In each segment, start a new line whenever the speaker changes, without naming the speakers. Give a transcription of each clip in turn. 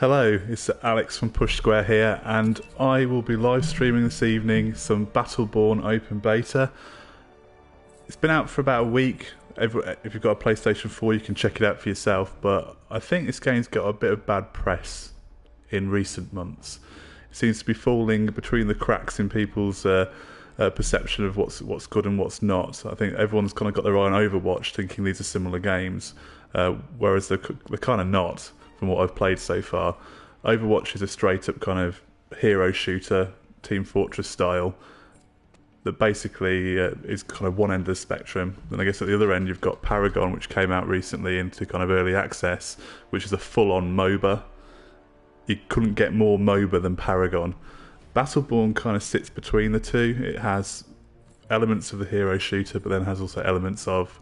Hello, it's Alex from Push Square here, and I will be live streaming this evening some Battleborn open beta. It's been out for about a week. If you've got a PlayStation 4, you can check it out for yourself, but I think this game's got a bit of bad press in recent months. It seems to be falling between the cracks in people's perception of what's good and what's not. I think everyone's kind of got their eye on Overwatch, thinking these are similar games, whereas they're kind of not. From what I've played so far, Overwatch is a straight up kind of hero shooter, Team Fortress style, that basically is kind of one end of the spectrum. And I guess at the other end you've got Paragon, which came out recently into kind of early access, which is a full-on MOBA. You couldn't get more MOBA than Paragon. Battleborn kind of sits between the two. It has elements of the hero shooter, but then has also elements of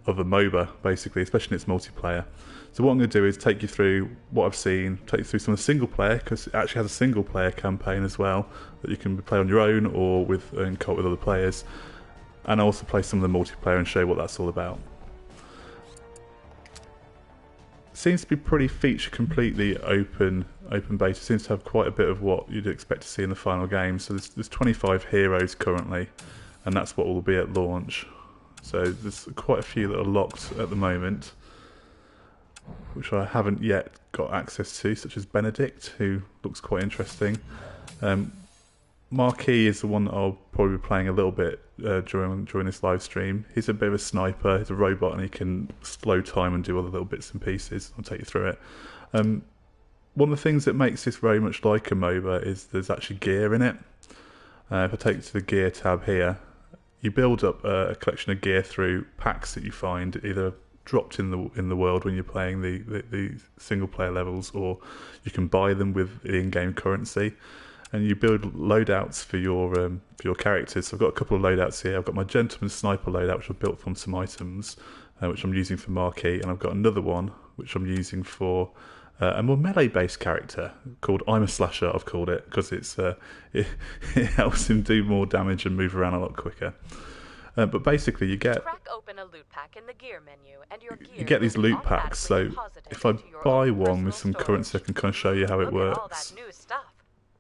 a MOBA, basically, especially in its multiplayer. So what I'm going to do is take you through what I've seen, take you through some of the single player, because it actually has a single player campaign as well, that you can play on your own or in co-op with other players, and also play some of the multiplayer and show you what that's all about. It seems to be pretty feature completely open beta. It seems to have quite a bit of what you'd expect to see in the final game. So there's 25 heroes currently, and that's what will be at launch. So there's quite a few that are locked at the moment, which I haven't yet got access to, such as Benedict, who looks quite interesting. Marquis is the one that I'll probably be playing a little bit during this live stream. He's a bit of a sniper, he's a robot, and he can slow time and do other little bits and pieces. I'll take you through it. One of the things that makes this very much like a MOBA is there's actually gear in it. If I take you to the gear tab here, you build up a collection of gear through packs that you find either dropped in the world when you're playing the single player levels, or you can buy them with the in-game currency, and you build loadouts for your characters. So I've got a couple of loadouts here. I've got my gentleman sniper loadout, which I've built from some items, which I'm using for Marquis, and I've got another one which I'm using for a more melee-based character called I'm a Slasher. I've called it because it helps him do more damage and move around a lot quicker. But basically, you get
open a loot pack in the gear menu, and your gear
you get these loot packs. So if I buy one with some currency, I can kind of show you how it works.
All that new stuff.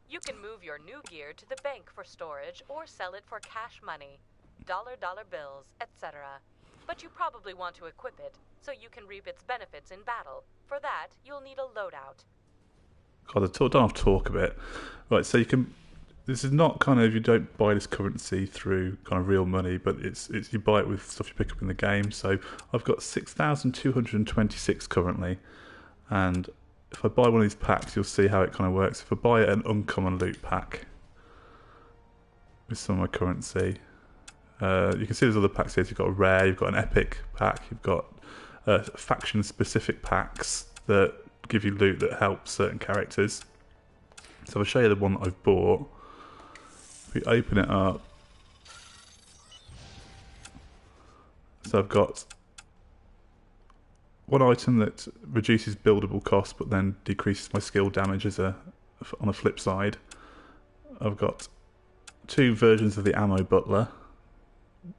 You can move your new gear to the bank for storage, or sell it for cash money, dollar bills, etc. But you probably want to equip it so you can reap its benefits in battle. For that, you'll need a loadout.
God, I don't have to talk a bit. Right, so you can. This is not kind of, you don't buy this currency through kind of real money, but it's you buy it with stuff you pick up in the game. So I've got 6,226 currently, and if I buy one of these packs, you'll see how it kind of works. If I buy an uncommon loot pack with some of my currency, you can see there's other packs here. You've got a rare, you've got an epic pack, you've got faction-specific packs that give you loot that helps certain characters. So I'll show you the one that I've bought. If we open it up, so I've got one item that reduces buildable cost but then decreases my skill damage on a flip side. I've got two versions of the ammo butler.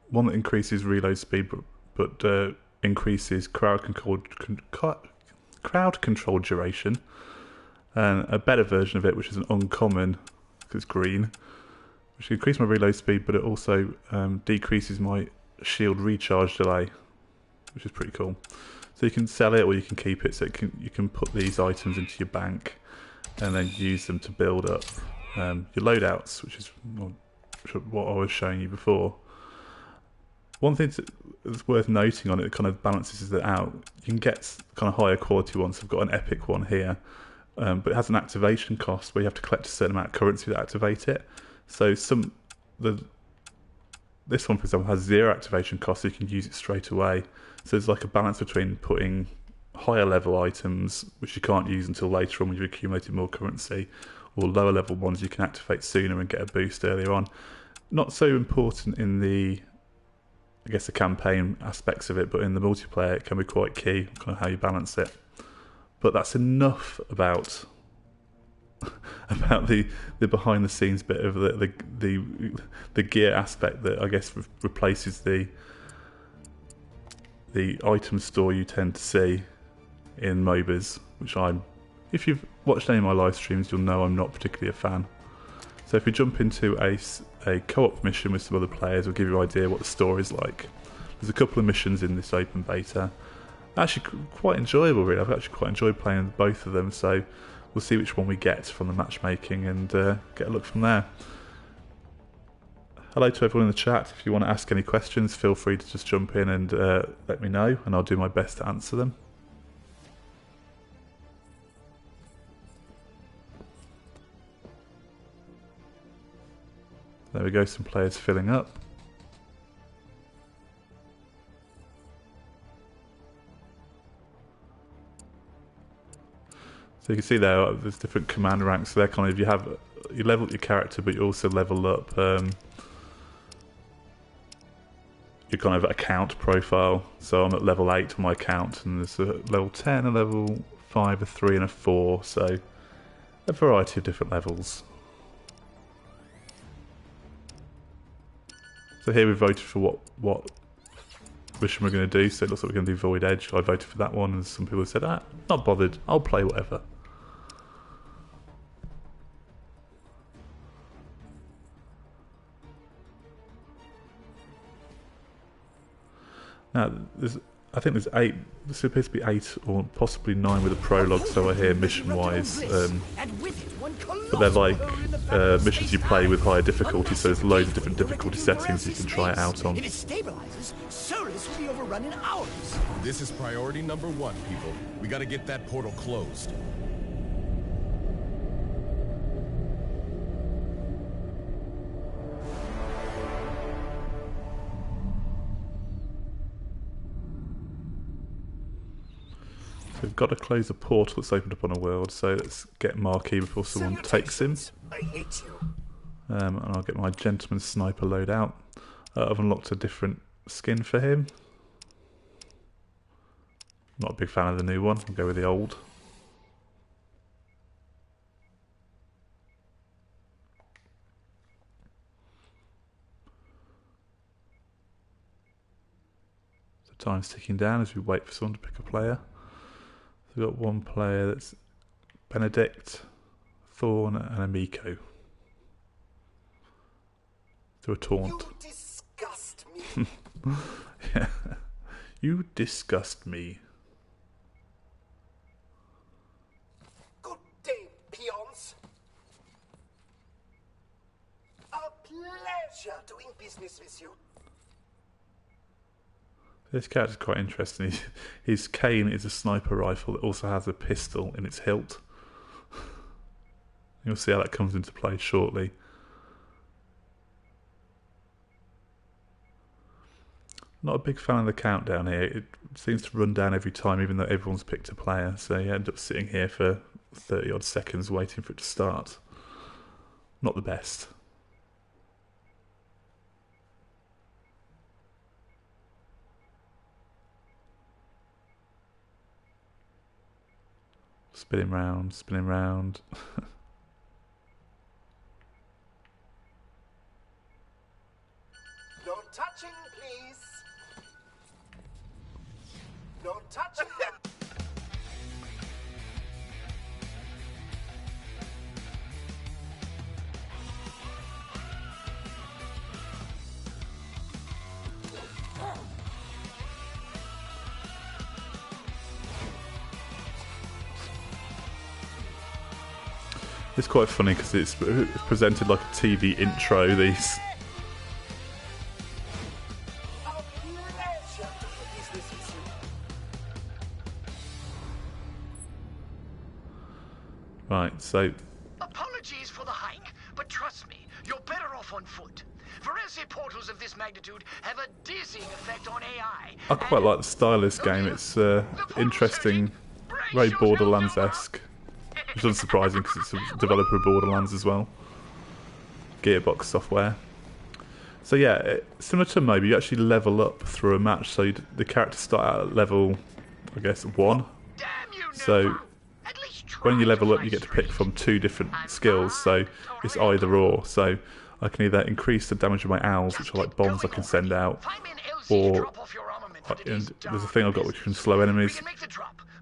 One that increases reload speed but increases crowd control duration, and a better version of it, which is an uncommon because it's green, which increases my reload speed, but it also decreases my shield recharge delay, which is pretty cool. So you can sell it or you can keep it. So you can put these items into your bank and then use them to build up your loadouts, which is what I was showing you before. One thing that's worth noting on it, that kind of balances it out, you can get kind of higher quality ones. I've got an epic one here, but it has an activation cost where you have to collect a certain amount of currency to activate it. So this one, for example, has 0 activation cost, so you can use it straight away. So there's like a balance between putting higher level items, which you can't use until later on when you've accumulated more currency, or lower level ones you can activate sooner and get a boost earlier on. Not so important in the, I guess, the campaign aspects of it, but in the multiplayer it can be quite key, kind of how you balance it. But that's enough about the behind the scenes bit of the gear aspect that I guess replaces the item store you tend to see in MOBAs, which I'm if you've watched any of my live streams, you'll know I'm not particularly a fan. So if we jump into a co-op mission with some other players, we'll give you an idea what the story's like. There's a couple of missions in this open beta. Actually quite enjoyable, really. I've actually quite enjoyed playing both of them, so we'll see which one we get from the matchmaking and get a look from there. Hello to everyone in the chat. If you want to ask any questions, feel free to just jump in and let me know, and I'll do my best to answer them. There we go, some players filling up. So you can see there's different command ranks. So they're kind of, you level up your character, but you also level up your kind of account profile. So I'm at level 8 on my account, and there's a level 10, a level 5, a 3 and a 4. So a variety of different levels. So here we voted for what mission we're going to do. So it looks like we're going to do Void Edge. I voted for that one, and some people said, not bothered, I'll play whatever. Now, I think there's 8, there's supposed to be 8 or possibly 9 with a prologue, so I hear mission-wise. But they're like missions you play with higher difficulty, so there's loads of different difficulty settings you can try it out on.
If it stabilizes, Solus will be overrun in hours.
This is priority number 1, people. We gotta get that portal closed.
So we've got to close a portal that's opened up on a world, so let's get Marquis before someone takes him.
I hate you.
And I'll get my Gentleman Sniper loadout. I've unlocked a different skin for him. Not a big fan of the new one, I'll go with the old. So time's ticking down as we wait for someone to pick a player. So we've got one player that's Benedict, Thorn and Amico. Do a taunt.
You disgust me.
Yeah. You disgust me.
Good day, peons. A pleasure doing business with you.
This character's quite interesting. His cane is a sniper rifle that also has a pistol in its hilt. You'll see how that comes into play shortly. Not a big fan of the countdown here. It seems to run down every time, even though everyone's picked a player. So you end up sitting here for 30 odd seconds waiting for it to start. Not the best. Spinning round, spinning round.
No touching, please. No touching.
It's quite funny because it's presented like a TV intro, these.
A pleasure doing business with you.
Right, so
Apologies for the hike, but trust me, you're better off on foot. Veresi portals of this magnitude have a dizzying effect on AI.
I quite like the style of this game. It's interesting, very Borderlands-esque. Which is unsurprising because it's a developer of Borderlands as well. Gearbox software. So yeah, similar to MOBA, you actually level up through a match. So the characters start out at level, I guess, 1. So when you level up, you get to pick from 2 different skills. So it's either or. So I can either increase the damage of my owls, which are like bombs I can send out, or and there's a thing I've got which can slow enemies.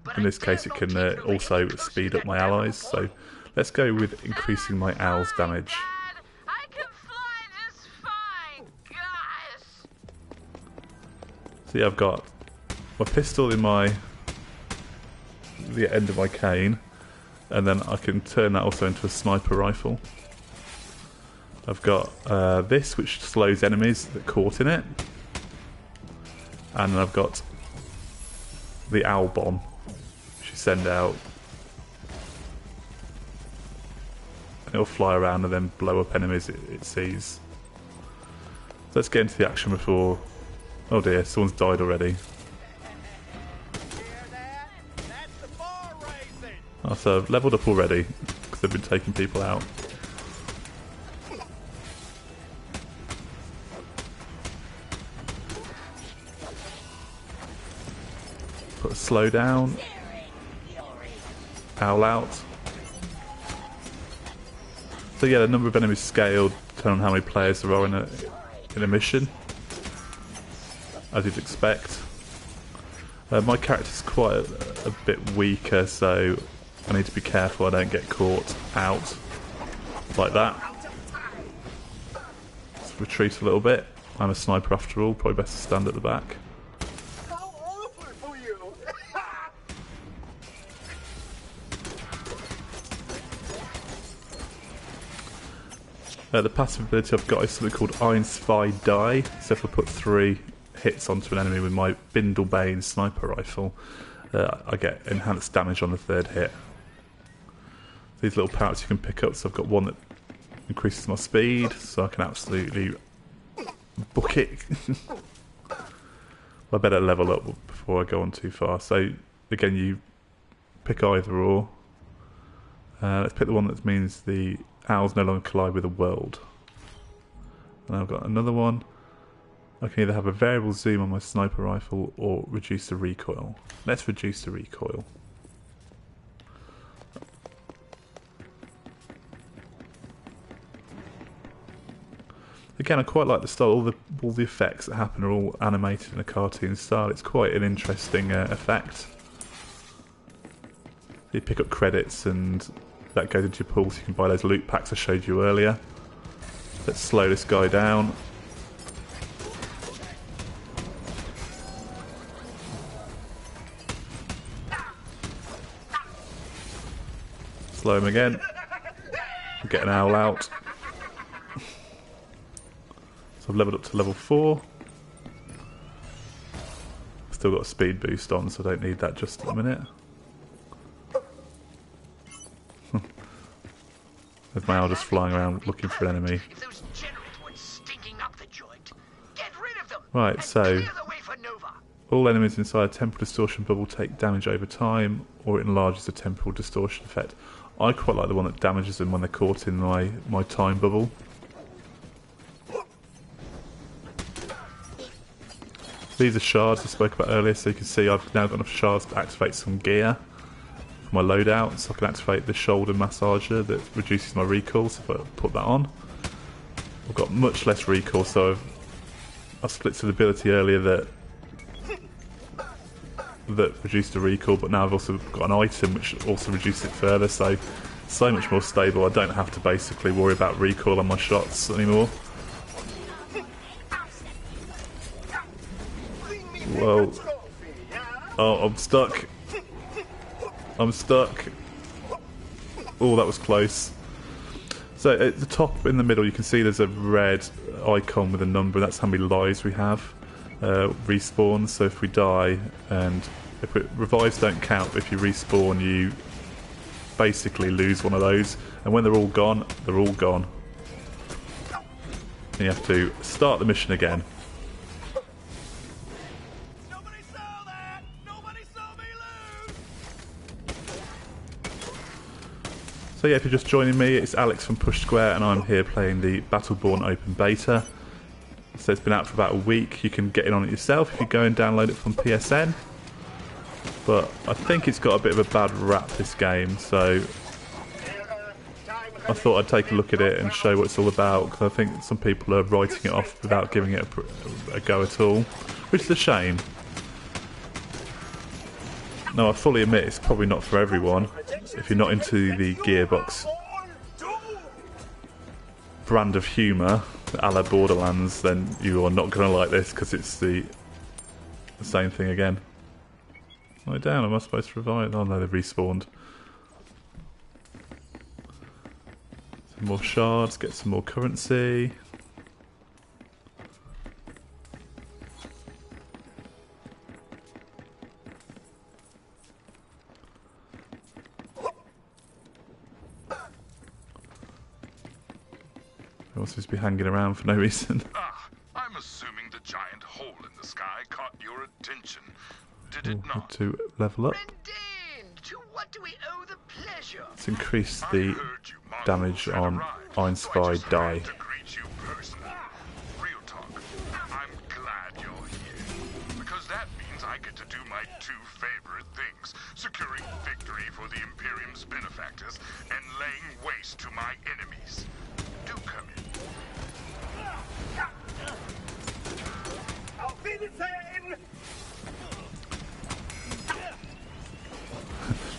but
In this case, it can also speed up my allies. So let's go with increasing my owl's damage.
Dad, I can fly just fine, guys.
So yeah, I've got my pistol in the end of my cane, and then I can turn that also into a sniper rifle. I've got this, which slows enemies that are caught in it, and then I've got the owl bomb, which you send out. It'll fly around and then blow up enemies it sees. So let's get into the action before... Oh dear, someone's died already. Oh, so I've leveled up already, because I've been taking people out. Put a slow down. Owl out. So yeah, the number of enemies scaled depending on how many players there are in a mission, as you'd expect. My character's quite a bit weaker, so I need to be careful I don't get caught out like that. Let's retreat a little bit. I'm a sniper after all, probably best to stand at the back.
How awful for you!
The passive ability I've got is something called Iron Spy Die. So if I put 3 hits onto an enemy with my Bindlebane sniper rifle, I get enhanced damage on the 3rd hit. These little parrots you can pick up, so I've got one that increases my speed, so I can absolutely book it. I better level up before I go on too far. So again, you pick either or. Let's pick the one that means the owls no longer collide with the world. And I've got another one. I can either have a variable zoom on my sniper rifle or reduce the recoil. Let's reduce the recoil. Again, I quite like the style. All the effects that happen are all animated in a cartoon style. It's quite an interesting effect. You pick up credits and that goes into your pool, so you can buy those loot packs I showed you earlier. Let's slow this guy down. Slow him again. Get an owl out. So I've leveled up to level 4. Still got a speed boost on, so I don't need that just in a minute. There's my owl just flying around looking for an enemy.
If those generals weren't stinking up the joint, get rid of them.
Right,
and
so
clear the way for Nova.
all enemies inside a temporal distortion bubble take damage over time, or it enlarges the temporal distortion effect. I quite like the one that damages them when they're caught in my time bubble. These are shards I spoke about earlier, so you can see I've now got enough shards to activate some gear for my loadout, so I can activate the shoulder massager that reduces my recoil, so if I put that on. I've got much less recoil, so I split the ability earlier that reduced the recoil, but now I've also got an item which also reduces it further, so much more stable. I don't have to basically worry about recoil on my shots anymore. Whoa. Oh, I'm stuck. I'm stuck. Oh, that was close. So at the top in the middle you can see there's a red icon with a number. That's how many lives we have. Respawns, so if we die, and if revives don't count, but if you respawn you basically lose one of those, and when they're all gone, they're all gone. And you have to start the mission again.
Nobody saw that! Nobody saw me lose!
So yeah, if you're just joining me, it's Alex from Push Square, and I'm here playing the Battleborn Open Beta. So it's been out for about a week. You can get in on it yourself if you go and download it from PSN. But I think it's got a bit of a bad rap, this game, so I thought I'd take a look at it and show what it's all about, because I think some people are writing it off without giving it a go at all, which is a shame. Now I fully admit it's probably not for everyone. If you're not into the Gearbox brand of humour, a la Borderlands, then you are not going to like this because it's the same thing again. Lie down, am I supposed to revive? Oh no, they've respawned. Some more shards, get some more currency. Everyone seems to be hanging around for no reason.
I'm assuming the giant hole in the sky caught your attention. Did it not?
To level up.
To what do we owe the pleasure?
Let's increase the damage on Einspy die.
Real talk. I'm glad you're here. Because that means I get to do my two favorite things. Securing victory for the Imperium's benefactors and laying waste to my enemies. Do come in.
Auf Wiedersehen!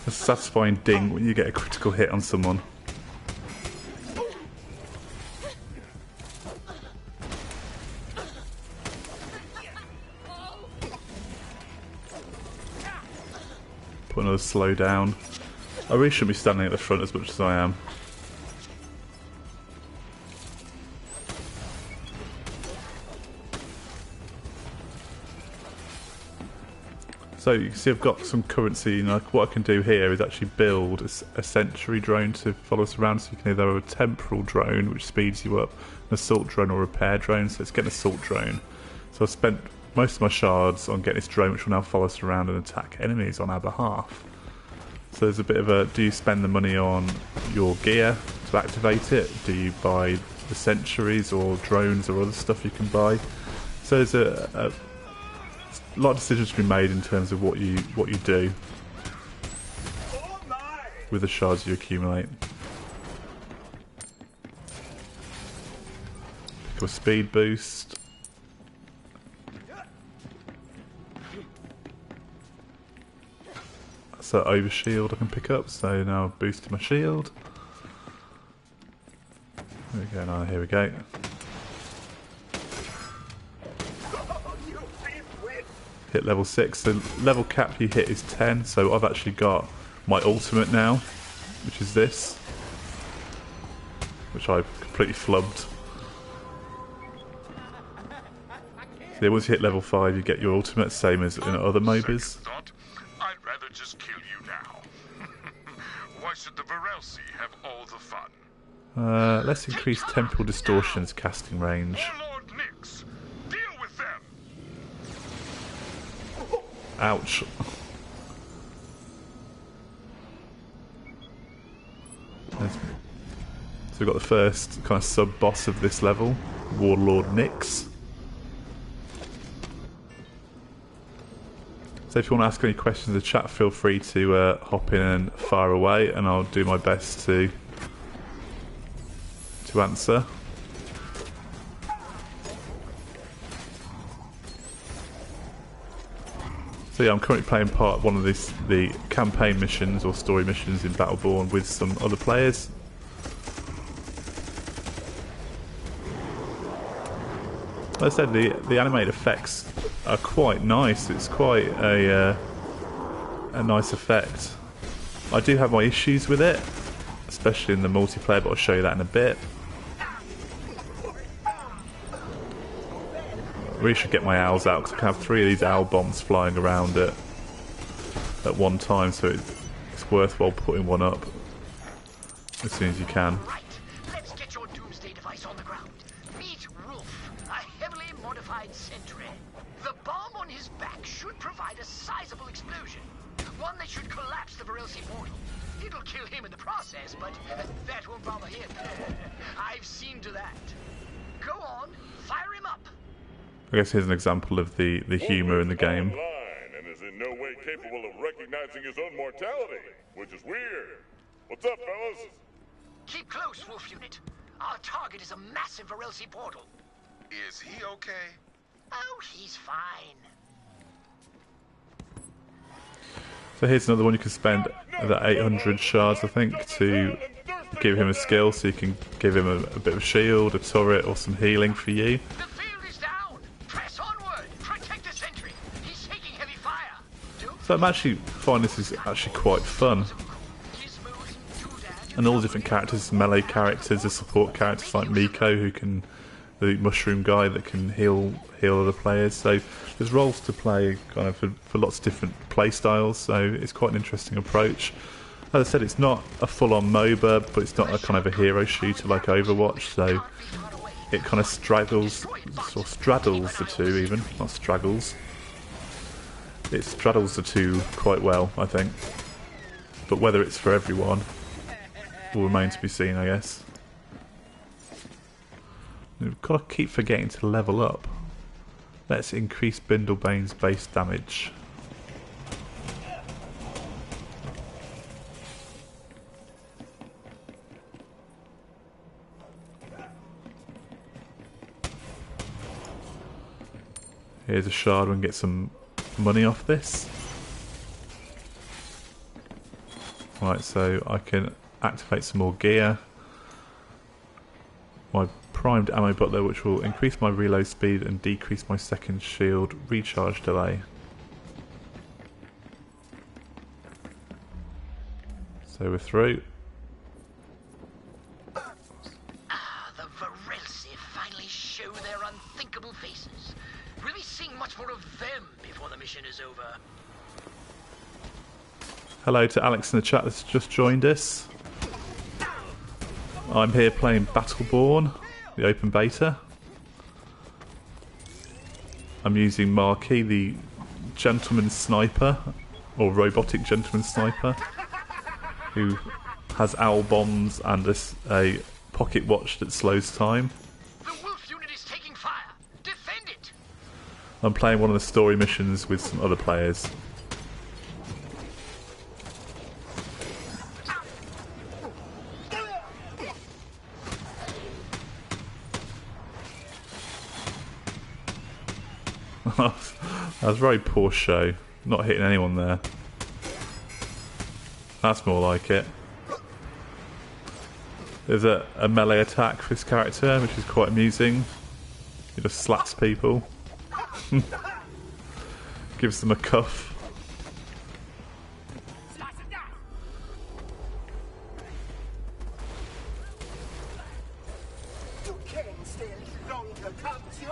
A satisfying ding when you get a critical hit on someone. Put another slow down. I really shouldn't be standing at the front as much as I am. So you can see I've got some currency, and like what I can do here is actually build a sentry drone to follow us around. So you can either have a temporal drone, which speeds you up, an assault drone, or a repair drone. So let's get an assault drone. So I've spent most of my shards on getting this drone, which will now follow us around and attack enemies on our behalf. So there's a bit of a, do you spend the money on your gear to activate it? Do you buy the sentries or drones or other stuff you can buy? So there's a lot of decisions to be made in terms of what you do with the shards you accumulate. Pick up a speed boost. That's an overshield I can pick up, so now I've boosted my shield. There we go, now here we go. Hit level 6, so level cap you hit is 10, so I've actually got my ultimate now, which is this, which I've completely flubbed. So yeah, once you hit level 5 you get your ultimate, same as in other MOBAs.
I'd rather just kill you now. Why should the Varelsi have all the fun?
Let's increase temporal distortion's casting range.
Lord Nix, deal with them.
Ouch. So we've got the first kind of sub-boss of this level, Warlord Nix. So if you want to ask any questions in the chat, feel free to hop in and fire away, and I'll do my best to answer. So yeah, I'm currently playing one of the campaign missions or story missions in Battleborn with some other players. Like I said, the animated effects are quite nice. It's quite a nice effect. I do have my issues with it, especially in the multiplayer, but I'll show you that in a bit. I really should get my owls out, because I can have 3 of these owl bombs flying around at one time, so it's worthwhile putting one up as soon as you can.
Right, let's get your doomsday device on the ground. Meet Rolf, a heavily modified sentry. The bomb on his back should provide a sizable explosion. One that should collapse the Varelsi portal. It'll kill him in the process, but that won't bother him. I've seen to that. Go on, fire him up.
I guess here's an example of the humour in the game.
And is in no way capable of recognizing his own mortality, which is weird. What's up, fellas?
Keep close, Wolf Unit. Our target is a massive Varelsi portal.
Is he okay?
Oh, he's fine.
So here's another one. You can spend the 800 shards, I think, to give him a skill, so you can give him a bit of shield, a turret, or some healing for you.
The field is down. Press onward. Protect the sentry. He's taking heavy fire.
So I'm actually find this is actually quite fun. And all the different characters, melee characters, the support characters like Miko, the mushroom guy that can heal other players. So there's roles to play kind of for lots of different play styles. So it's quite an interesting approach. As I said, it's not a full-on MOBA, but it's not a kind of a hero shooter like Overwatch. So it kind of straddles the two, even not straggles. It straddles the two quite well, I think. But whether it's for everyone will remain to be seen, I guess. We've got to keep forgetting to level up. Let's increase Bindlebane's base damage. Here's a shard, we can get some money off this. Right, so I can activate some more gear. My primed ammo butler, which will increase my reload speed and decrease my second shield recharge delay. So we're through.
The Varelsi finally show their unthinkable faces. We'll be seeing much more of them before the mission is over.
Hello to Alex in the chat that's just joined us. I'm here playing Battleborn, the open beta. I'm using Marquis, the gentleman sniper, or robotic gentleman sniper, who has owl bombs and a pocket watch that slows time.
The wolf unit is taking fire. Defend it.
I'm playing one of the story missions with some other players. That was a very poor show. Not hitting anyone there. That's more like it. There's a melee attack for this character, which is quite amusing. He just slaps people. Gives them a cuff.
You can stay a little longer, can't you?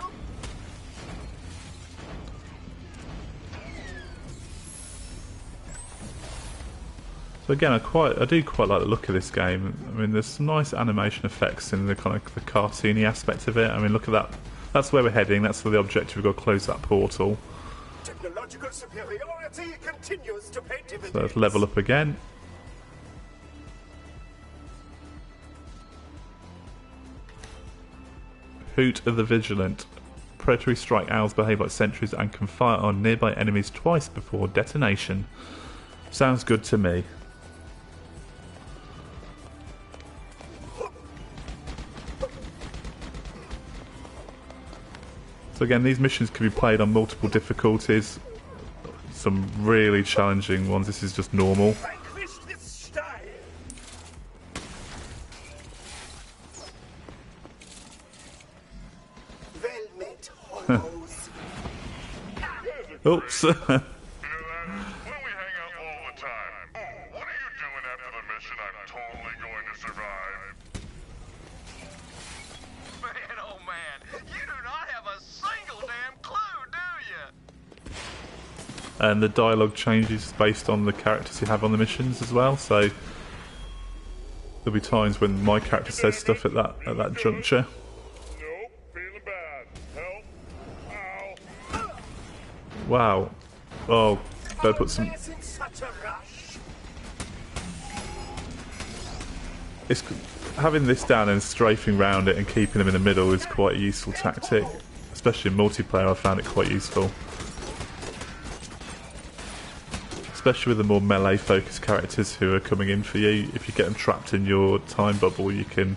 So again, I do quite like the look of this game. I mean, there's some nice animation effects in the kind of the cartoony aspect of it. I mean, look at that. That's where we're heading. That's the objective. We've got to close that portal.
Technological superiority continues to pay dividends.
So let's level up again. Hoot of the Vigilant. Predatory strike owls behave like sentries and can fire on nearby enemies twice before detonation. Sounds good to me. So again, these missions can be played on multiple difficulties. Some really challenging ones. This is just normal. Oops. And the dialogue changes based on the characters you have on the missions as well, so there'll be times when my character says stuff at that juncture.
Nope, feeling bad. Help. Ow.
Wow. Oh, better put some... It's, having this down and strafing around it and keeping them in the middle is quite a useful tactic. Especially in multiplayer, I found it quite useful. Especially with the more melee focused characters who are coming in for you. If you get them trapped in your time bubble, you can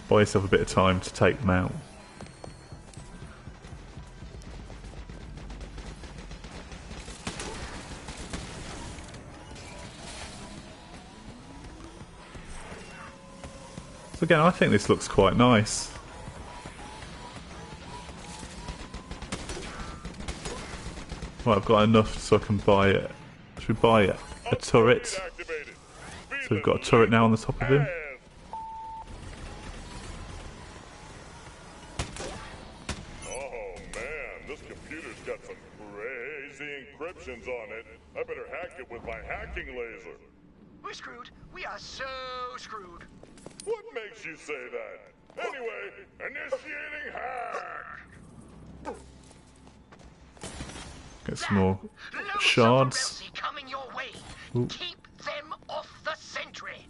buy yourself a bit of time to take them out. So again, I think this looks quite nice. Right, I've got enough so I can buy it. Should we buy it? A turret? So we've got a turret now on the top of him.
Oh man, this computer's got some crazy encryptions on it. I better hack it with my hacking laser.
We're screwed. We are so screwed.
What makes you say that? Anyway, initiating hack!
Get some more
Loads
shards.
of rebelcy coming your way.
Ooh.
Keep them off the sentry.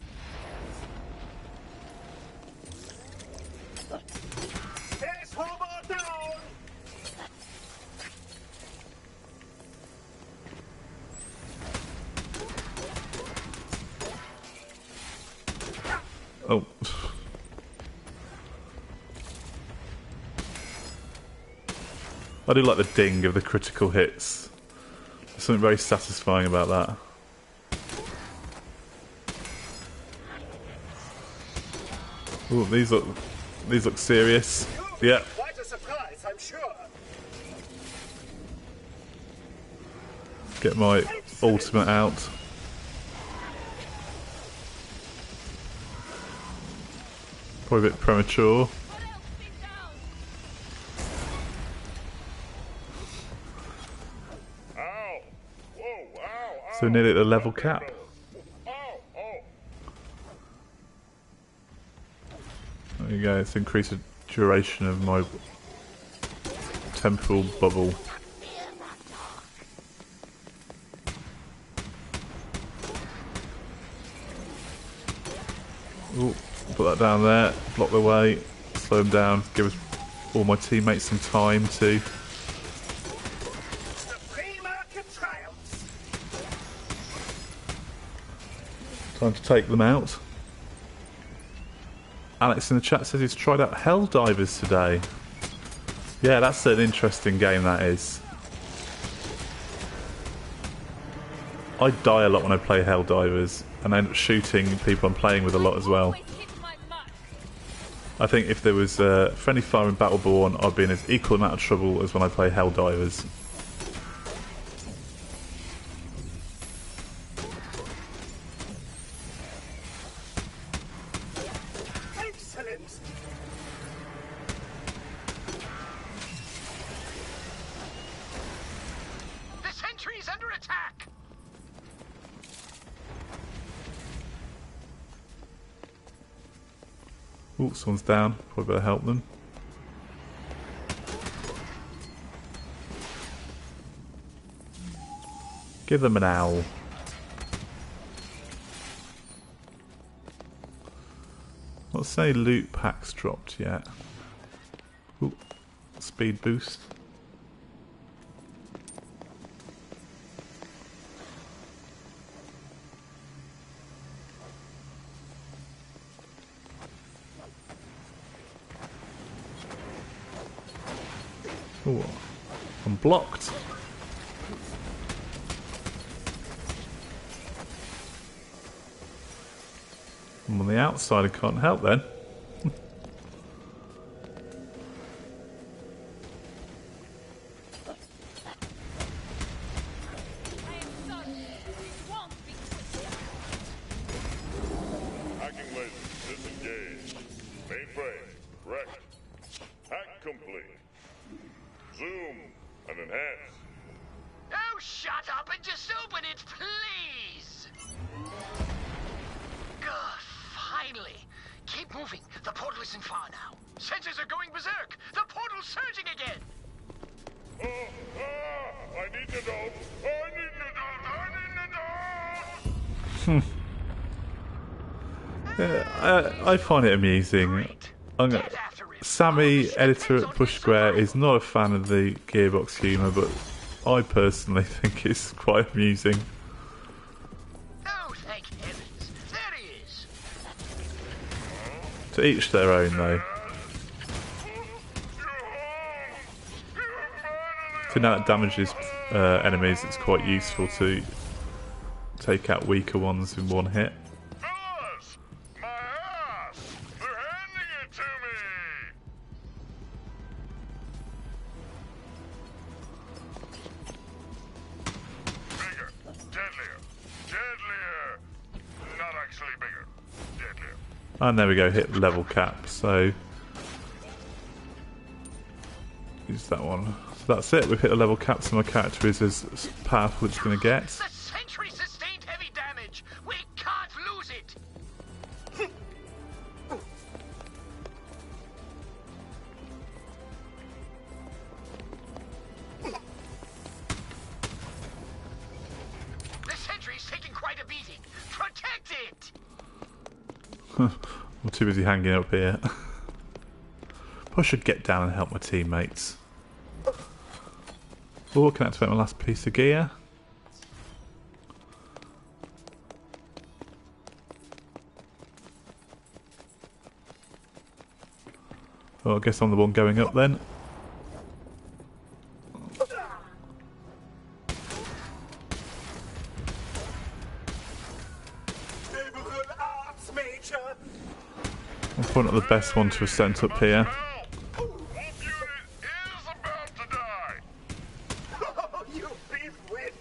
It's Hobo down!
Oh. I do like the ding of the critical hits. There's something very satisfying about that. Ooh, these look serious. Yeah.
Quite a surprise, I'm sure.
Get my ultimate out. Probably a bit premature.
Ow! Whoa, ow, ow!
So nearly at the level cap.
Ow, oh!
There you go, it's increased the duration of my temporal bubble. Ooh, put that down there, block the way, slow them down, give us all my teammates some time to...
The free market triumphs.
Time to take them out. Alex in the chat says he's tried out Helldivers today. Yeah, that's an interesting game, that is. I die a lot when I play Helldivers, and I end up shooting people I'm playing with a lot as well. I think if there was friendly fire in Battleborn, I'd be in as equal amount of trouble as when I play Helldivers.
Excellent.
The sentry's under attack.
Ooh, someone's down. Probably better help them. Give them an owl. Let's say loot packs dropped yet. Ooh, speed boost. Ooh, I'm blocked. I'm on the outside, I can't help then.
Hacking laser, disengaged. Mainframe, wrecked. Hack complete. Zoom and enhance.
Oh, shut up and just open it, please. Good, finally. Keep moving. The portal isn't far now. Sensors are going berserk. The portal's surging again.
I need to know. I need to know. I need to know.
Yeah, I find it amusing.
Great.
I'm gonna,
Get after him.
Sammy, editor at Push Square, is not a fan of the Gearbox humour, but I personally think it's quite amusing.
Oh, thank heavens. There he is.
To each their own, though. So now that damages enemies, it's quite useful to take out weaker ones in one hit.
Fellas, my ass! They're
And there we go, hit level cap, so use that one. So that's it, we've hit a level cap, so my character is as powerful as it's going to get.
The sentry sustained heavy damage. We can't lose it. The sentry's taking quite a beating. Protect it.
I'm too busy hanging up here. I should get down and help my teammates. Oh, I can activate my last piece of gear. Oh, I guess I'm the one going up then.
Neighborhood arts major.
I'm probably not the best one to have sent up here.
Wolf unit is about to die.
Oh, you beef wit.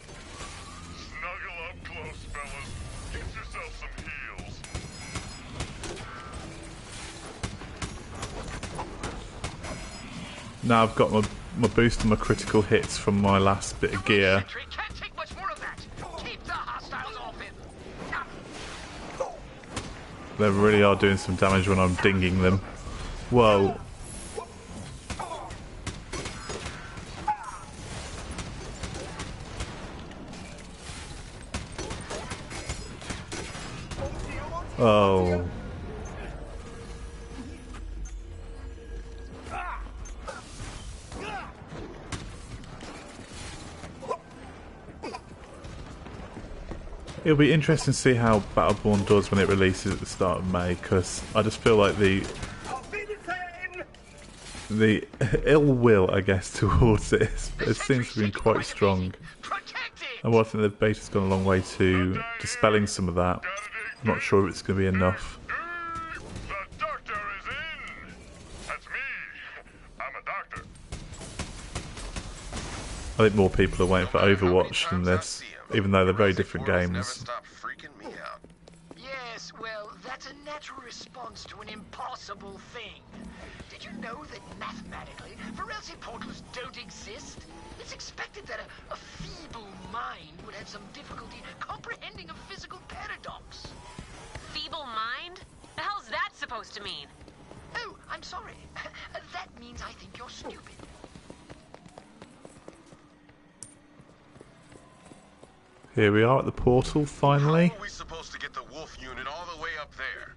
Snuggle up close, fellas. Get yourself some heals.
Now I've got my boost and my critical hits from my last bit of gear.
Sentry can't take much more of that. Keep the hostiles off him.
They really are doing some damage when I'm dinging them. Whoa. Oh. It'll be interesting to see how Battleborn does when it releases at the start of May, because I just feel like the ill will, I guess, towards it seems to be quite strong. And well, I think the beta's gone a long way to dispelling some of that. I'm not sure if it's going to be enough.
The doctor is in. That's me. I'm a doctor.
I think more people are waiting for Overwatch than this, even though they're very different games.
Yes, well, that's a natural response to an impossible thing. Did you know that mathematically, Varelsi portals don't exist? It's expected that a feeble mind would have some difficulty comprehending a physical paradox.
Feeble mind? The hell's that supposed to mean?
Oh, I'm sorry. That means I think you're stupid.
Here we are at the portal, finally.
How are we supposed to get the wolf unit all the way up there?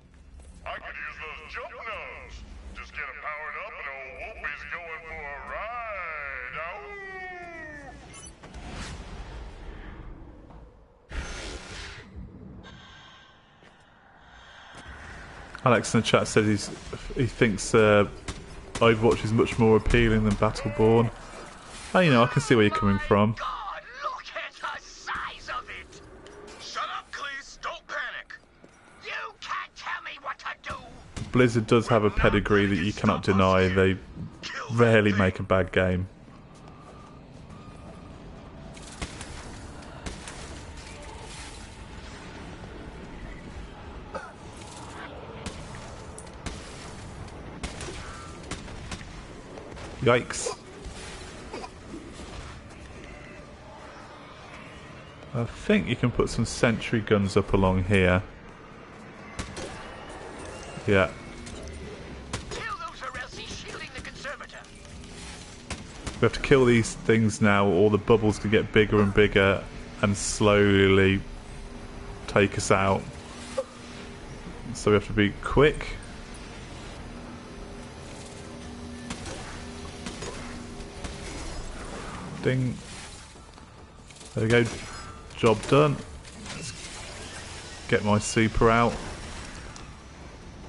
I could use those jump nodes. Just get it powered up and old Whoopi's going for a ride. Ow.
Alex in the chat said he thinks Overwatch is much more appealing than Battleborn. And, you know, I can see where you're coming from.
God, look at the size of it!
Shut up, Cleese! Don't panic!
You can't tell me what to do!
Blizzard does have a pedigree that you cannot deny. They rarely make a bad game. Yikes. I think you can put some sentry guns up along here. Yeah.
Kill those Varelsi shielding the conservator.
We have to kill these things now, or the bubbles can get bigger and bigger and slowly take us out. So we have to be quick. Ding. There we go. Job done. Let's get my super out.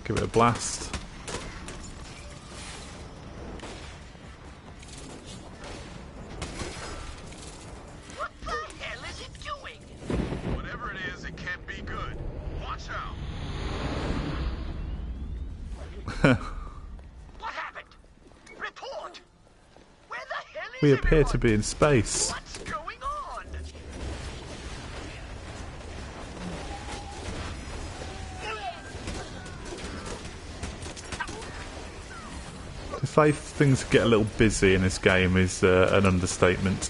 Give it a blast.
What the hell is it doing?
Whatever it is, it can't be good. Watch out!
What happened? Report! Where the hell is
We appear
everyone?
to be in space.
What's going on?
say things get a little busy in this game is an understatement.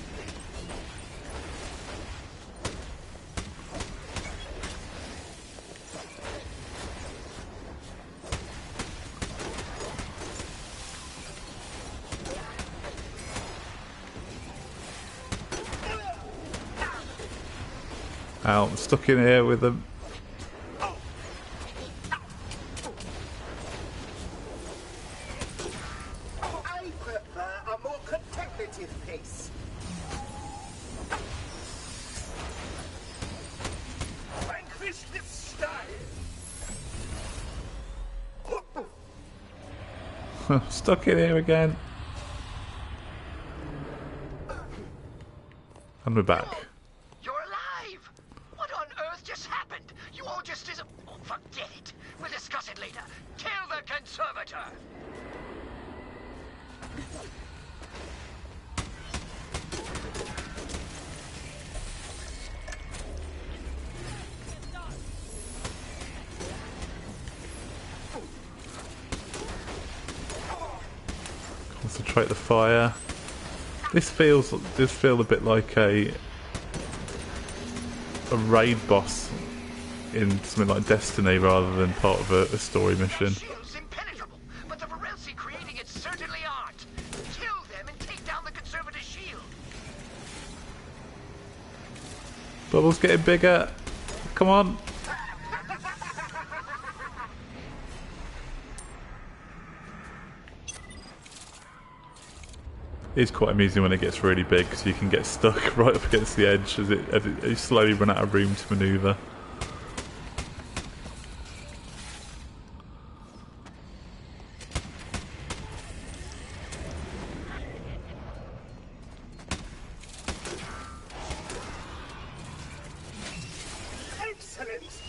Ow, I'm stuck in here with them.
I prefer a more contemplative pace. Vanquish this style.
Stuck in here again. And we're back.
You're alive! What on earth just happened? You all just Oh, forget it. We'll discuss it later. Kill the conservator!
Concentrate the fire. This does feel a bit like a raid boss in something like Destiny rather than part of a story mission.
Shield's impenetrable, but the Varelsi creating it certainly aren't. Kill them and take down the conservator shield.
Bubbles getting bigger. Come on. It's quite amusing when it gets really big because you can get stuck right up against the edge as you slowly run out of room to manoeuvre.
Excellent.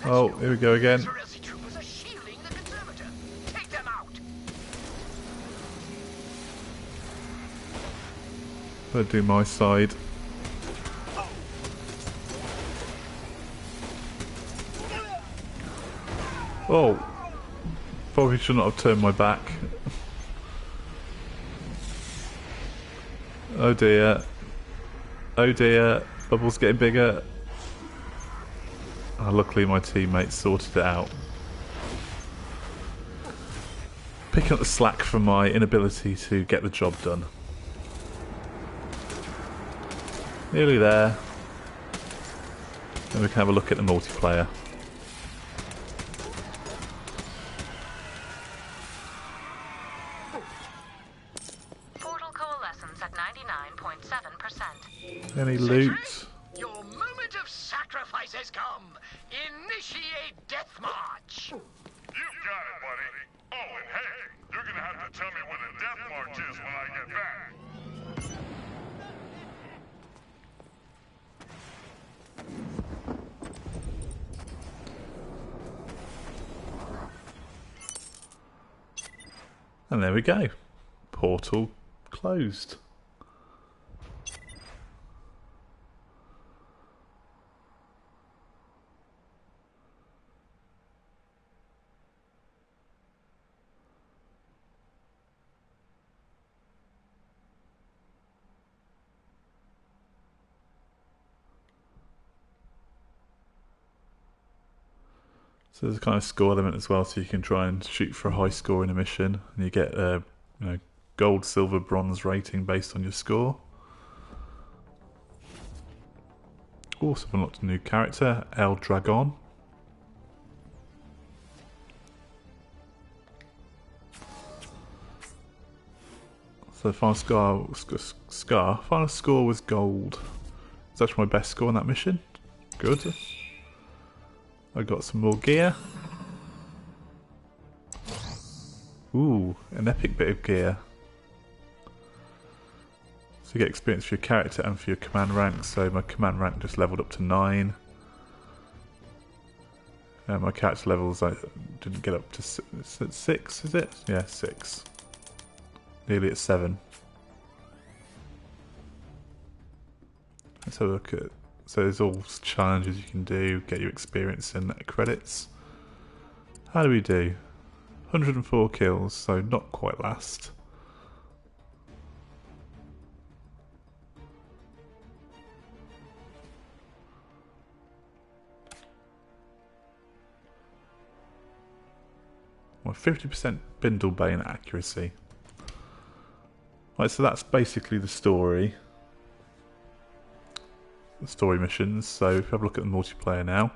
Oh, here we go again.
Varelsi troopers are shielding the conservator. Take them out.
Better do my side. Oh, probably should not have turned my back. Oh dear. Oh dear. Bubbles getting bigger. Oh, luckily my teammates sorted it out. Picking up the slack from my inability to get the job done. Nearly there. Then we can have a look at the multiplayer.
Portal coalescence at 99.7%.
Any loot?
Your moment of sacrifice has come. Initiate death march.
You got it, buddy. Oh, and hey, you're gonna have to tell me where the death march is when I get back.
And there we go. Portal closed. So there's a kind of score element as well, so you can try and shoot for a high score in a mission, and you get a gold, silver, bronze rating based on your score. Also unlocked a new character, El Dragon. So the final score was gold. It's actually my best score on that mission. Good. I got some more gear. Ooh, an epic bit of gear. So you get experience for your character and for your command rank. So my command rank just leveled up to 9. My character levels I didn't get up to 6, is it? Yeah, 6. Nearly at 7. Let's have a look at So there's all challenges you can do, get your experience and credits. How do we do? 104 kills, so not quite last. Well, 50% Bindlebane accuracy. Right, so that's basically the story. The story missions. So if we have a look at the multiplayer now.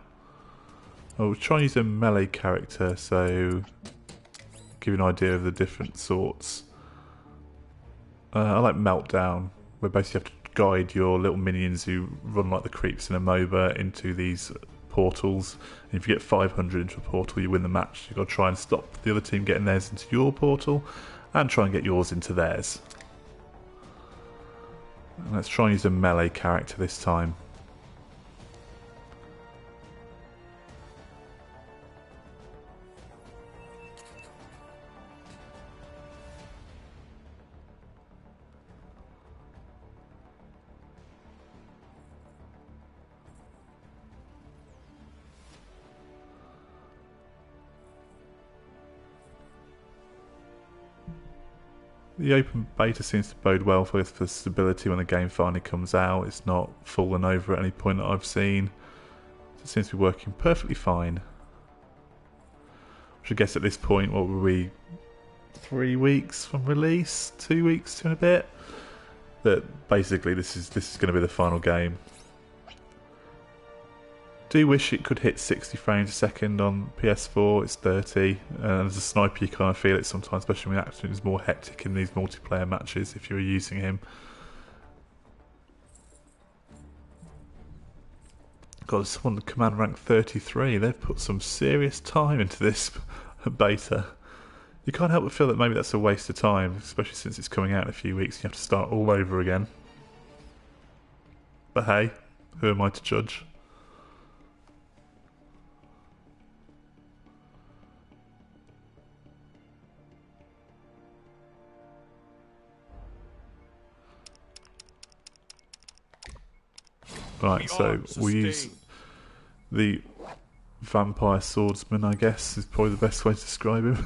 I'll try and use a melee character, so give you an idea of the different sorts. I like Meltdown, where basically you have to guide your little minions who run like the creeps in a MOBA into these portals. And if you get 500 into a portal, you win the match. You've got to try and stop the other team getting theirs into your portal, and try and get yours into theirs. And let's try and use a melee character this time. The open beta seems to bode well for stability when the game finally comes out. It's not fallen over at any point that I've seen. It seems to be working perfectly fine. Which I guess at this point, what were we? 3 weeks from release? 2 weeks, 2 and a bit? That basically this is going to be the final game. Do wish it could hit 60 frames a second on PS4. It's 30, and as a sniper you kind of feel it sometimes, especially when the action is more hectic in these multiplayer matches if you're using him. God, someone command rank 33, they've put some serious time into this beta. You can't help but feel that maybe that's a waste of time, especially since it's coming out in a few weeks and you have to start all over again. But hey, who am I to judge? Right, so we'll use the vampire swordsman, I guess, is probably the best way to describe him.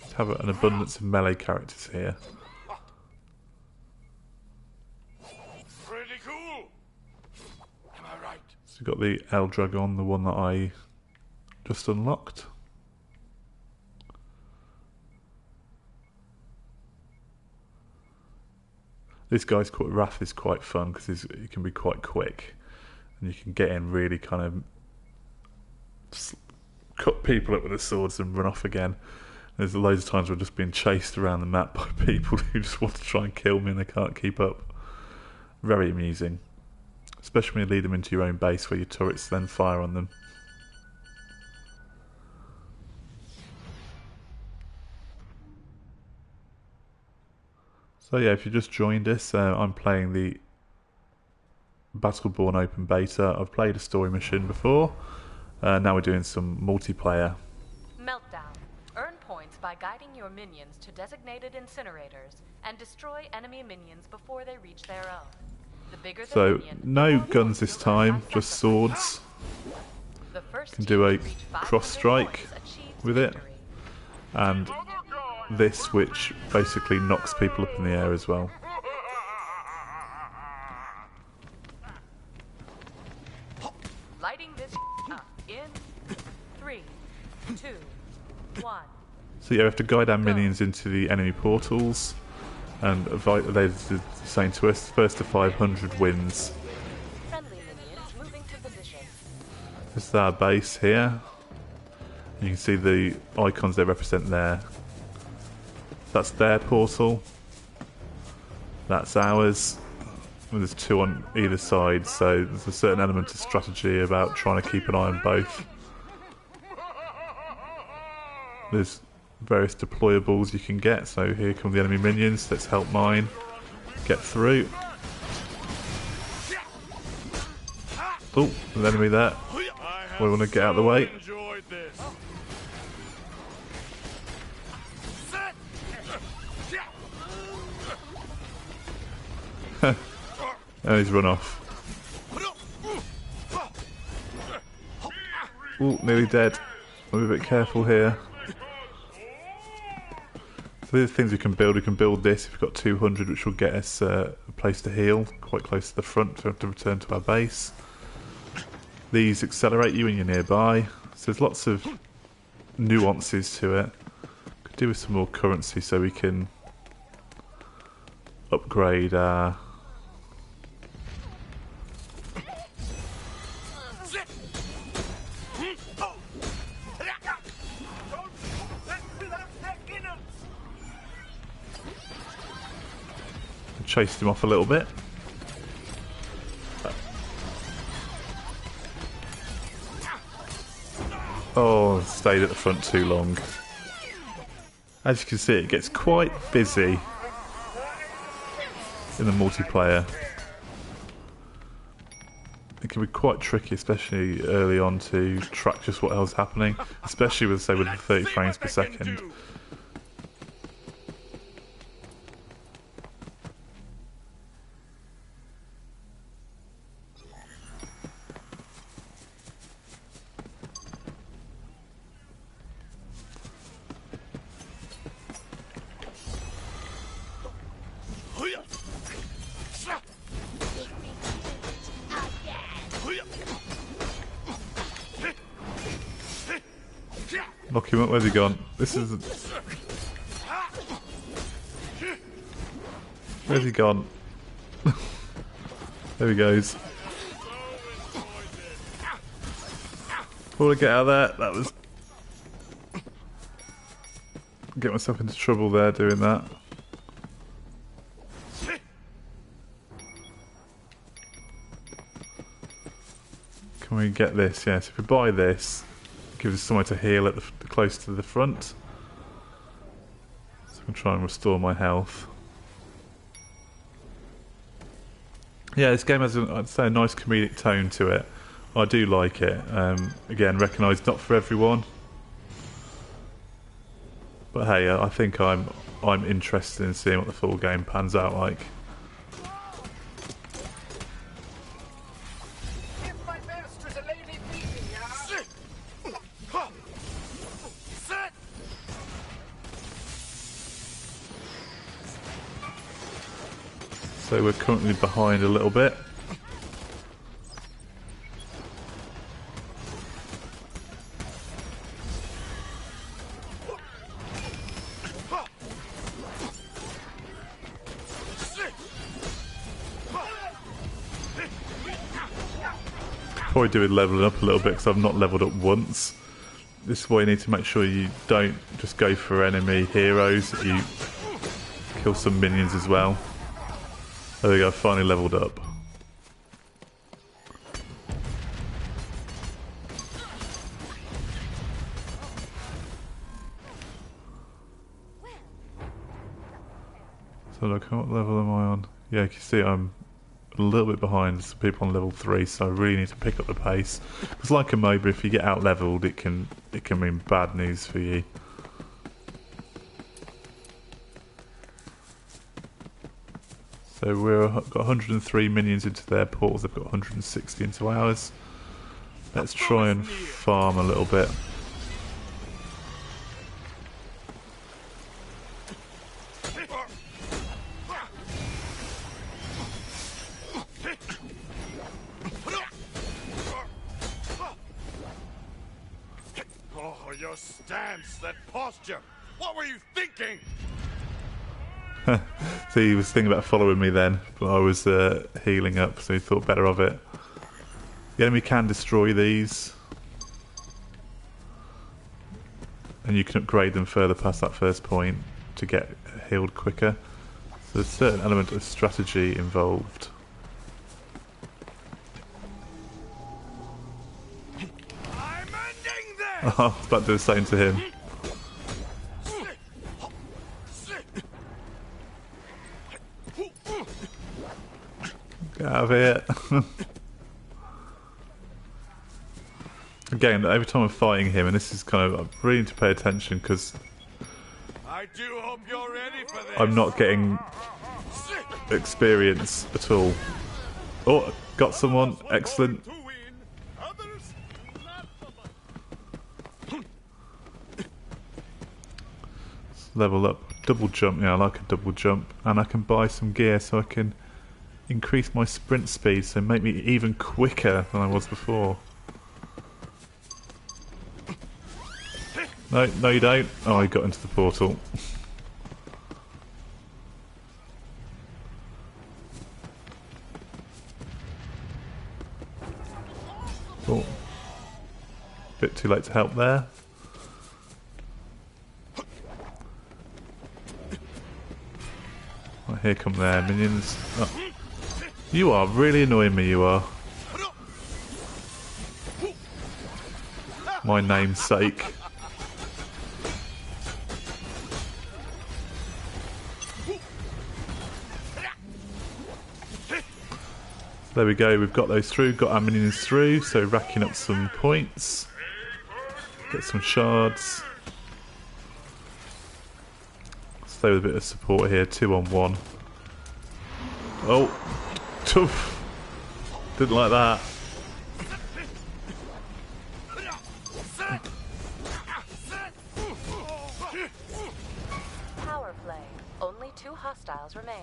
Just have an abundance of melee characters here. So we've got the Eldragon, the one that I just unlocked. This guy's quite Wrath is quite fun because he can be quite quick, and you can get in really kind of cut people up with the swords and run off again. There's loads of times where I'm just being chased around the map by people who just want to try and kill me and they can't keep up. Very amusing. Especially when you lead them into your own base where your turrets then fire on them. So yeah, if you just joined us, I'm playing the Battleborn open beta. I've played a story mission before. Now we're doing some multiplayer.
Meltdown. Earn points by guiding your minions to designated incinerators and destroy enemy minions before they reach their own.
So, no guns this time, just swords. Can do a cross strike with it. And this, which basically knocks people up in the air as well.
Lighting this up in 3, 2, 1.
So yeah, we have to guide our minions into the enemy portals. And they're saying to us, first to 500 wins. This is our base here. You can see the icons they represent there. That's their portal. That's ours. And there's 2 on either side, so there's a certain element of strategy about trying to keep an eye on both. There's various deployables you can get, so here come the enemy minions, let's help mine. Get through. Oh, an enemy there. We want to get out of the way. And he's run off. Oh, nearly dead. I'll be a bit careful here. So these are things we can build. We can build this if we've got 200, which will get us a place to heal, quite close to the front to have to return to our base. These accelerate you when you're nearby. So there's lots of nuances to it. Could do with some more currency so we can upgrade our... Chased him off a little bit. Oh, stayed at the front too long. As you can see, it gets quite busy in the multiplayer. It can be quite tricky, especially early on, to track just what else is happening, especially with, say, with 30 frames per second. Lock him up, where's he gone? This is... Where's he gone? There he goes. Before I get out of there, that was... Get myself into trouble there doing that. Can we get this? Yes, if we buy this, it gives us somewhere to heal at the close to the front. So I can try and restore my health. Yeah, this game has, I'd say, a nice comedic tone to it. I do like it. Again, recognise not for everyone, but hey, I think I'm interested in seeing what the full game pans out like. So we're currently behind a little bit. Probably do with leveling up a little bit because I've not leveled up once. This is why you need to make sure you don't just go for enemy heroes, that you kill some minions as well. There we go, finally leveled up. So look, what level am I on? Yeah, you can see I'm a little bit behind some people on level 3, so I really need to pick up the pace. It's like a MOBA, if you get out leveled, it can mean bad news for you. So we've got 103 minions into their portals, they've got 160 into ours. Let's try and farm a little bit.
Oh, your stance, that posture. What were you thinking?
So he was thinking about following me then, but I was healing up, so he thought better of it. The enemy can destroy these, and you can upgrade them further past that first point to get healed quicker. So there's a certain element of strategy involved.
I'm ending this!
Oh, I was about to do the same to him. Get out of here. Again, every time I'm fighting him, and this is kind of, I really need to pay attention because
I do hope you're ready for this.
I'm not getting experience at all. Oh, got someone. Excellent.
To win, others not so much.
Level up. Double jump. Yeah, I like a double jump. And I can buy some gear so I can increase my sprint speed, so make me even quicker than I was before. No, no you don't. Oh, he got into the portal. Oh. Bit too late to help there. Oh, here come their minions. Oh. You are really annoying me, you are. My name's sake. There we go, we've got those through, got our minions through, so racking up some points. Get some shards. Stay with a bit of support here, 2-on-1. Oh, tough. Didn't like that.
Power play. Only 2 hostiles remain.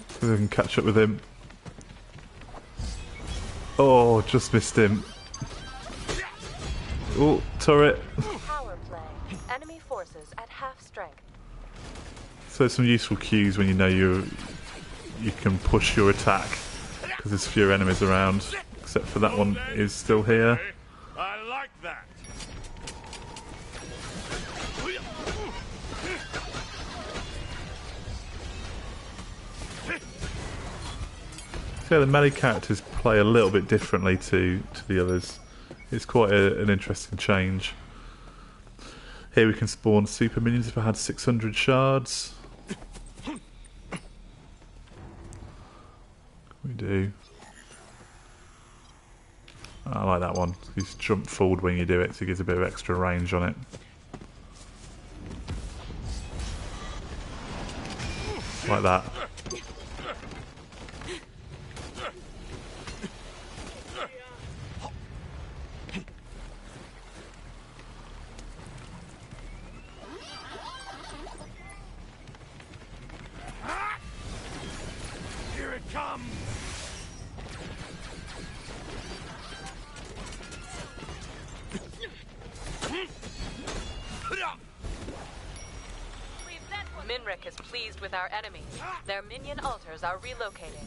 See if I can catch up with him. Oh, just missed him. Oh, turret.
Power play. Enemy forces at half strength.
So some useful cues when you know you can push your attack because there's fewer enemies around. Except for that one is still here.
I like that.
So yeah, the melee characters play a little bit differently to the others. It's quite an interesting change. Here we can spawn super minions if I had 600 shards. We do. I like that one. You just jump forward when you do it, so it gives a bit of extra range on it. Like that.
Here it comes.
Minrek is pleased with our enemies. Their minion altars are relocating.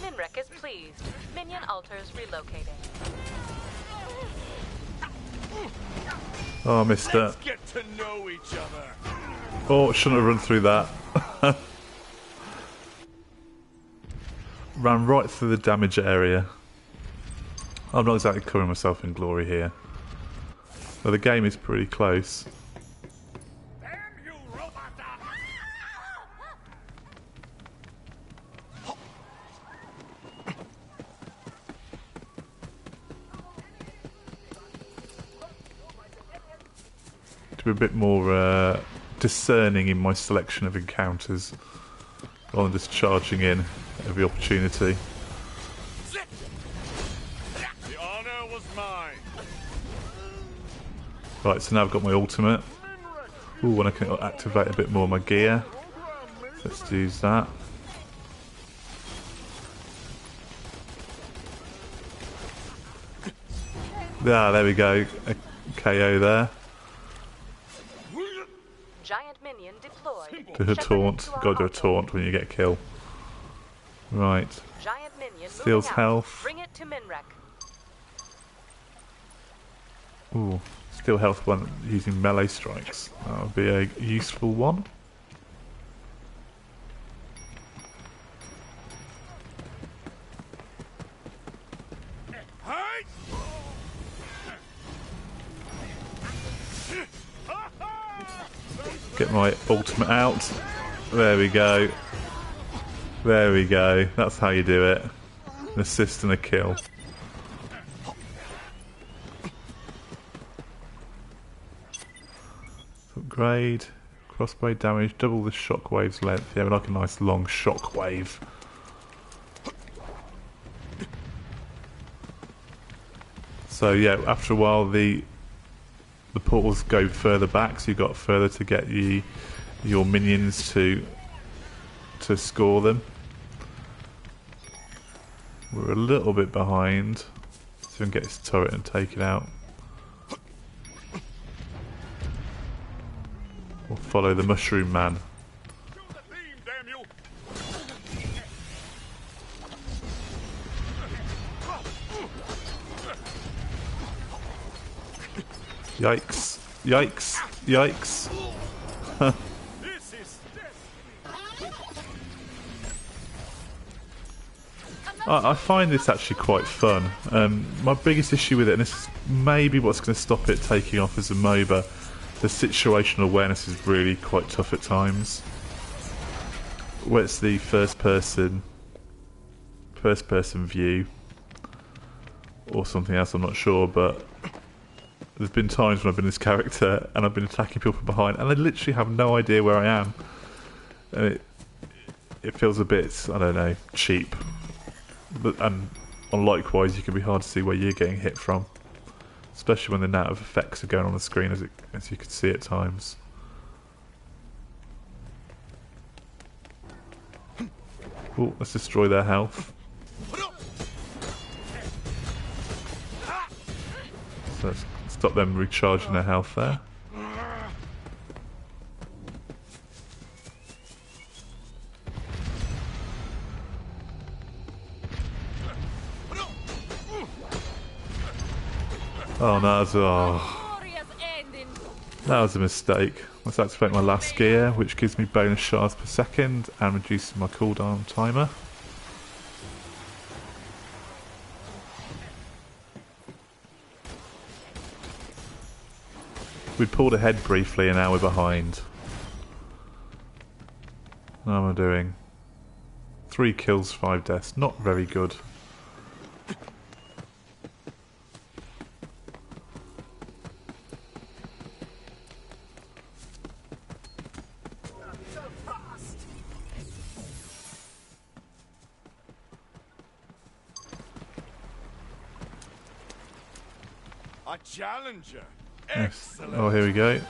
Minrek is pleased. Minion altars relocating.
Oh, I missed
Let's
that.
get to know each other.
Oh, shouldn't have run through that. Ran right through the damage area. I'm not exactly covering myself in glory here. But the game is pretty close.
Damn you, robot!
To be a bit more discerning in my selection of encounters, rather than just charging in at every opportunity.
The honor was mine.
Right, so now I've got my ultimate. Ooh, and I can activate a bit more of my gear. Let's use that. Ah, there we go. A KO there.
Giant minion deployed.
Do a
Shepherded
taunt.
to our
Got to do a
altar.
taunt when you get a kill. Right.
Giant minion
Steals
moving out.
health.
Bring it to Minrek.
Ooh, steal health when using melee strikes. That would be a useful one.
Hey!
Get my ultimate out. There we go. There we go. That's how you do it. An assist and a kill. Upgrade. Crossbow damage. Double the shockwave's length. Yeah, we like a nice long shockwave. So yeah, after a while the portals go further back, so you've got further to get your minions to score them. We're a little bit behind, so we can get his turret and take it out. We'll follow the mushroom man. Yikes. Yikes. Yikes. I find this actually quite fun. My biggest issue with it, and this is maybe what's going to stop it taking off as a MOBA, the situational awareness is really quite tough at times. Where it's the first person view, or something else, I'm not sure, but there's been times when I've been this character and I've been attacking people from behind and they literally have no idea where I am. And it feels a bit, I don't know, cheap. And likewise, you can be hard to see where you're getting hit from. Especially when the narrative effects are going on the screen, as you can see at times. Oh, let's destroy their health. So let's stop them recharging their health there. Oh no, that was a mistake. Let's activate my last gear, which gives me bonus shards per second and reduces my cooldown timer. We'd pulled ahead briefly and now we're behind. How am I doing? 3 kills, 5 deaths. Not very good.
A challenger.
Yes. Oh, here we go.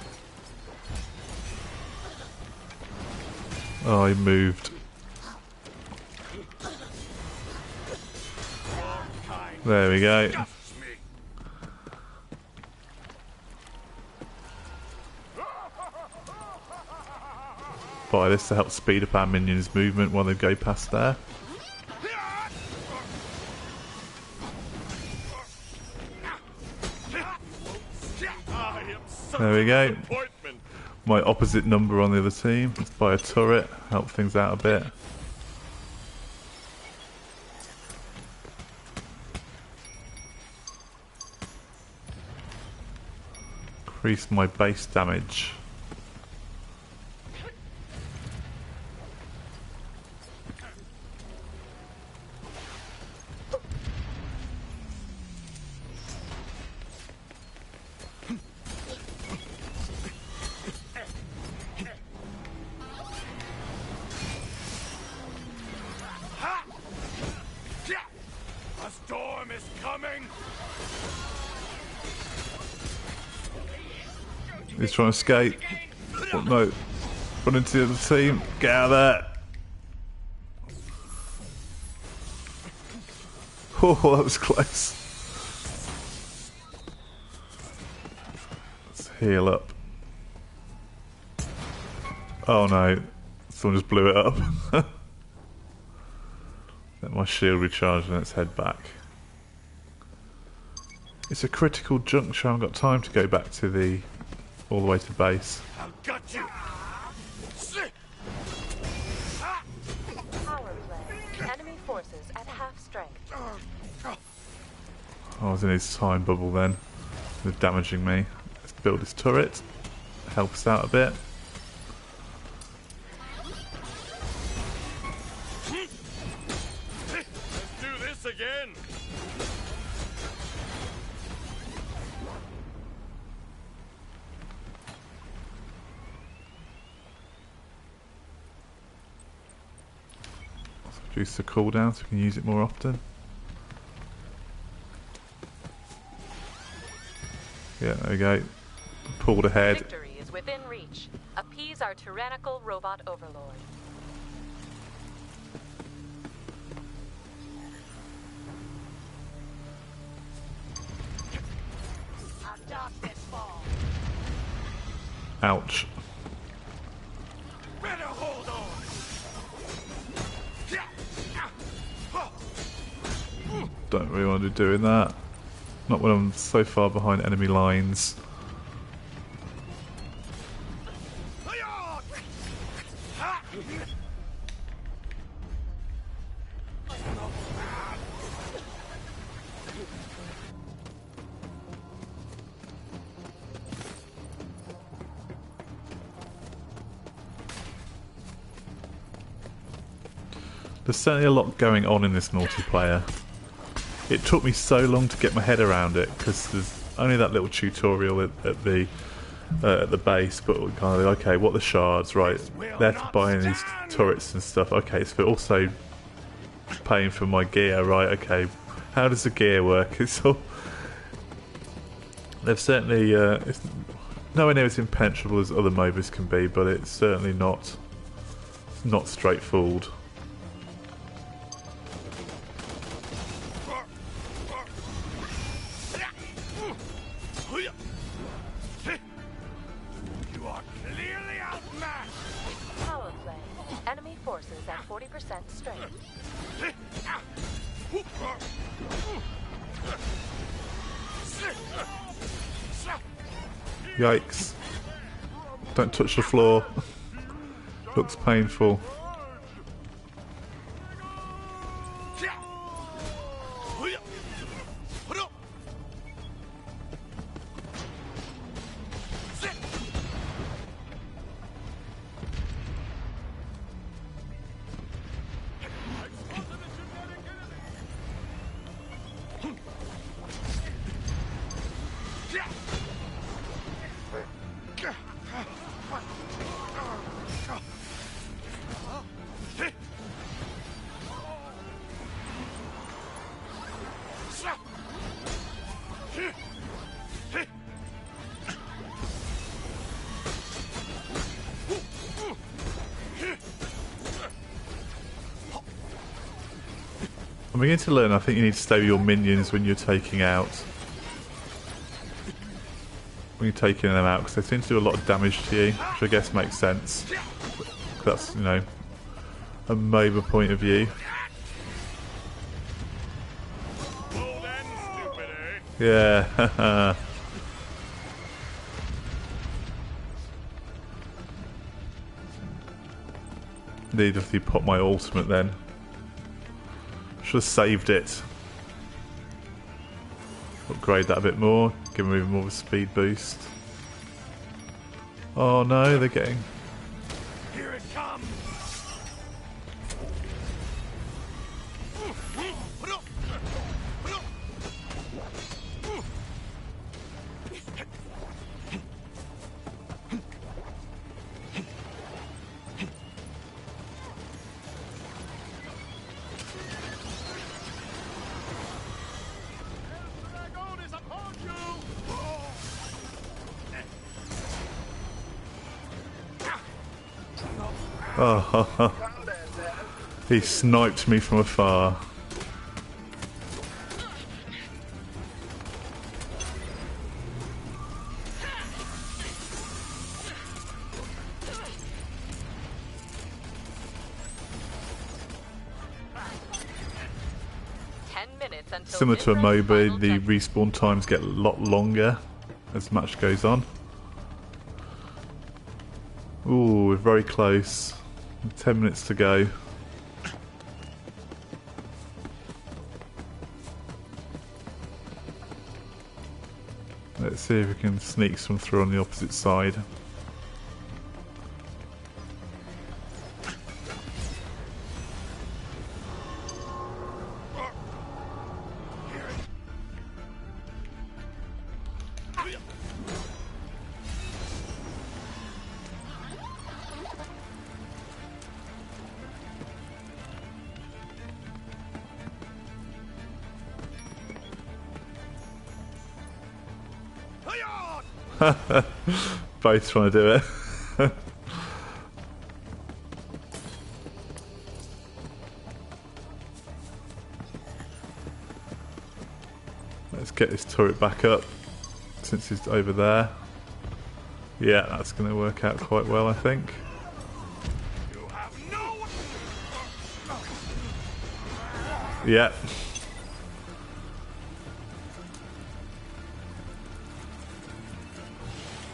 Oh, he moved. There we go. Buy this to help speed up our minions' movement while they go past there. There we go. My opposite number on the other team. Let's buy a turret, help things out a bit. Increase my base damage. He's trying to escape. Oh, no. Run into the other team. Get out of there. Oh, that was close. Let's heal up. Oh no. Someone just blew it up. Let my shield recharge and let's head back. It's a critical juncture. I haven't got time to go back to all the way to base.
I've got you.
Power play. Enemy forces at half strength.
I was in his time bubble then. They're damaging me. Let's build his turret. Helps out a bit. Reduce the cooldown so we can use it more often. Yeah, there we go. Pulled ahead.
Victory is within reach. Appease our tyrannical robot overlord.
Ouch.
Better hold on.
Don't really want to be doing that. Not when I'm so far behind enemy lines. There's certainly a lot going on in this multiplayer. It took me so long to get my head around it because there's only that little tutorial at the base, but kind of like, okay, what are the shards, right? They're for buying these turrets and stuff. Okay, it's for also paying for my gear, right? Okay, how does the gear work? It's all. They've certainly it's nowhere near as impenetrable as other MOBAs can be, but it's certainly not straightforward. Yikes. Don't touch the floor. Looks painful. I'm beginning to learn I think you need to stay with your minions when you're taking out. When you're taking them out, because they seem to do a lot of damage to you, which I guess makes sense. That's, you know, a MOBA point of view. Yeah. Need to pop my ultimate then. Should have saved it. Upgrade that a bit more. Give them even more of a speed boost. Oh no, they're getting.
Here it comes.
Oh, he sniped me from afar. Similar to a MOBA, the respawn times get a lot longer as the match goes on. Ooh, we're very close. 10 minutes to go. Let's see if we can sneak some through on the opposite side. Both trying to do it. Let's get this turret back up since he's over there. Yeah, that's going to work out quite well, I think. Yeah.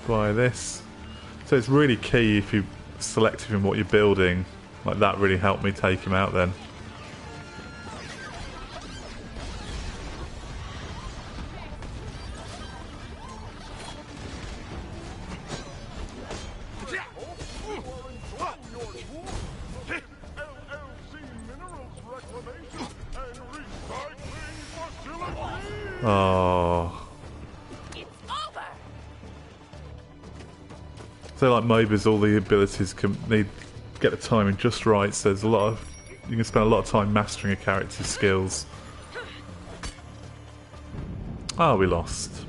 Buy this. So it's really key if you're selective in what you're building. Like that really helped me take him out then. Oh. So like MOBAs, all the abilities can need get the timing just right. So there's a lot of you can spend a lot of time mastering a character's skills. Oh, we lost.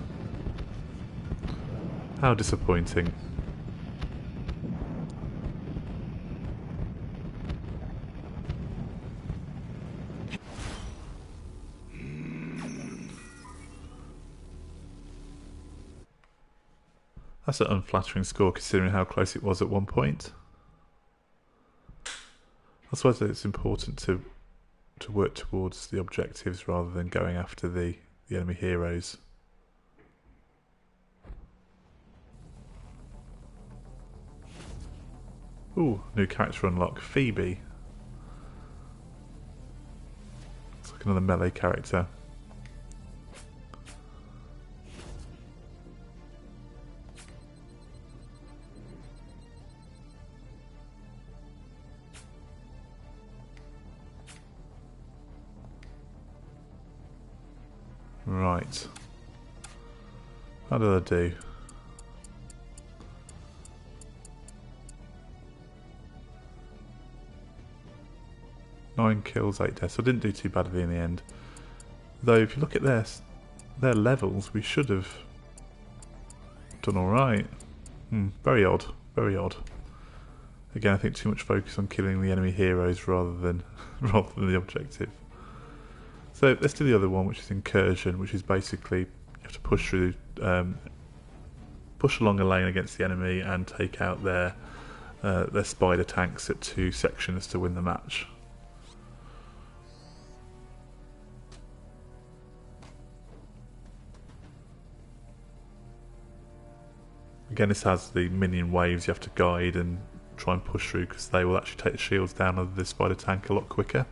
How disappointing. That's an unflattering score considering how close it was at one point. I suppose it's important to work towards the objectives rather than going after the enemy heroes. Ooh, new character unlock, Phoebe. It's like another melee character. Right. How did I do? Nine kills, 8 deaths. I didn't do too badly in the end. Though if you look at their levels, we should have done alright. Very odd. Very odd. Again, I think too much focus on killing the enemy heroes rather than the objective. So let's do the other one, which is Incursion, which is basically you have to push through, push along a lane against the enemy and take out their spider tanks at 2 sections to win the match. Again, this has the minion waves you have to guide and try and push through because they will actually take the shields down of the spider tank a lot quicker.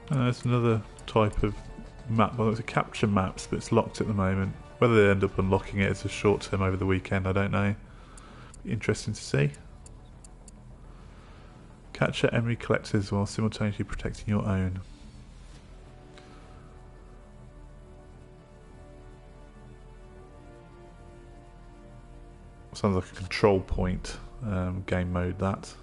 There's another type of map, well it's a capture maps, but it's locked at the moment. Whether they end up unlocking it as a short term over the weekend, I don't know. Be interesting to see. Capture enemy collectors while simultaneously protecting your own. Sounds like a control point game mode, that.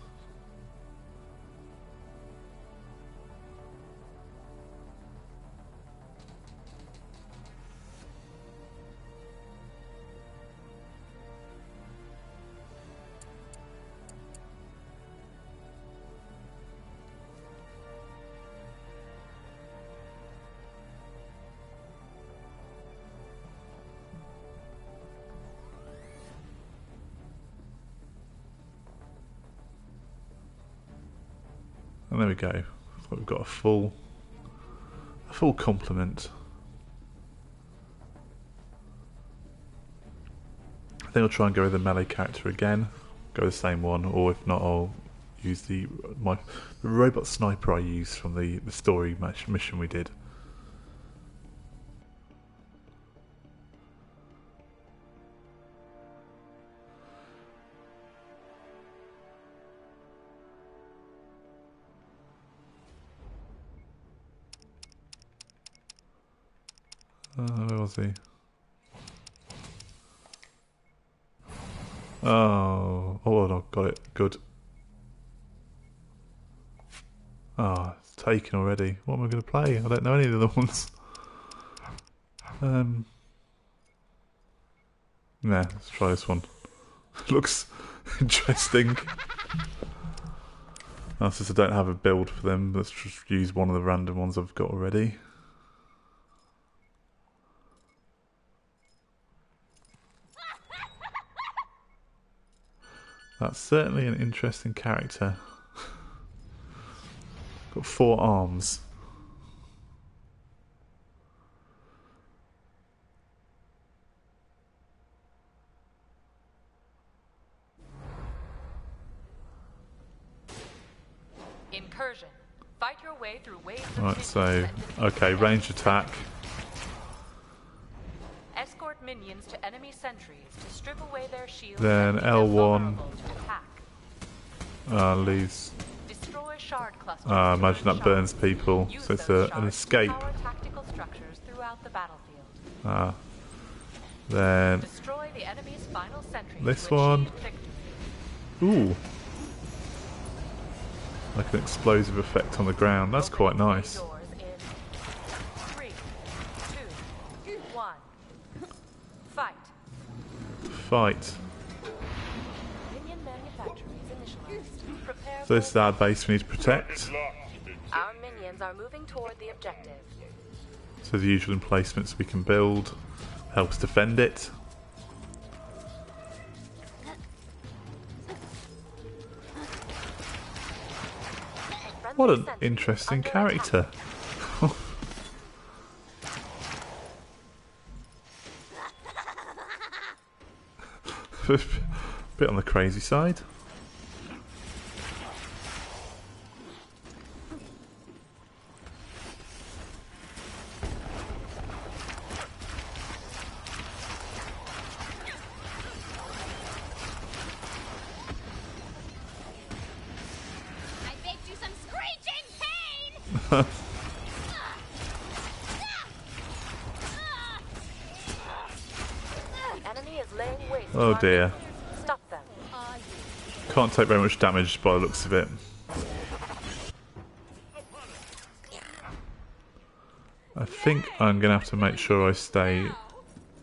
And there we go. We've got a full complement. I think I'll try and go with the melee character again. Go the same one, or if not, I'll use the robot sniper I used from the story mission we did. Where was he? Oh, I've got it. Good. Ah, it's taken already. What am I going to play? I don't know any of the other ones. Nah, let's try this one. Looks interesting. That's just I don't have a build for them. Let's just use one of the random ones I've got already. That's certainly an interesting character. Got 4 arms.
Incursion. Fight your way through waves of
Right,
minions
so
and defeat
okay,
enemy
ranged attack.
Escort minions to enemy sentries to strip away their shields.
Then
and leave them
L1.
vulnerable to attack.
Leaves.
Destroy shard clusters.
Imagine that burns people.
Use
So it's
those
an
shards
escape.
to power tactical structures throughout the battlefield.
Then
Destroy the enemy's final sentry.
this
to
one.
achieve victory.
Ooh. Like an explosive effect on the ground. That's quite nice.
Doors in 3, 2, 1. Fight.
Fight.
Minion manufactory is initialized. Prepare
So this is
for
our base we need to protect.
our minions are moving toward the objective.
So the usual emplacements we can build. Helps defend it. What an interesting character. Bit on the crazy side.
I baked you some screeching pain!
The enemy is laying waste. to
Oh
our
dear.
minions. Stop them.
Can't take very much damage by the looks of it. I think I'm going to have to make sure I stay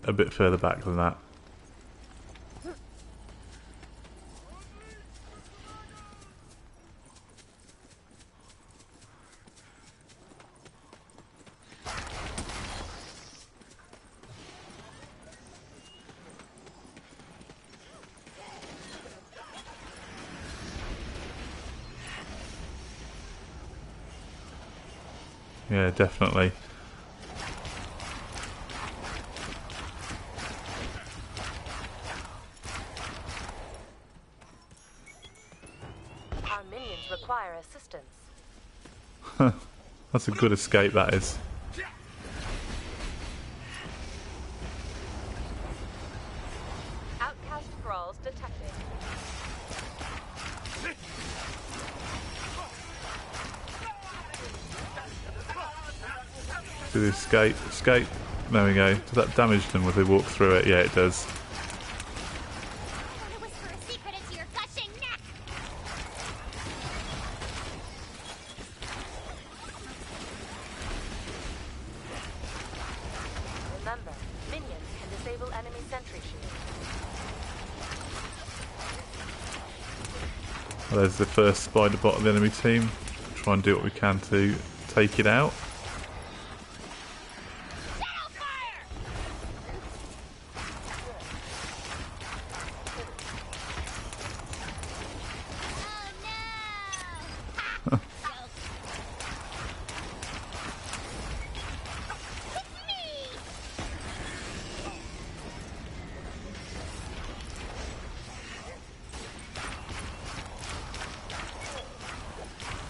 a bit further back than that. Yeah, definitely.
Our minions require assistance.
That's a good escape, that is.
Outcast thralls detected.
Do the escape. Escape. There we go. Does that damage them if they walk through it? Yeah, it does.
I want to whisper a secret into your gushing neck!
Remember, minions can disable enemy sentry shields.
Well, there's the first spider bot of the enemy team. Try and do what we can to take it out.
Oh no!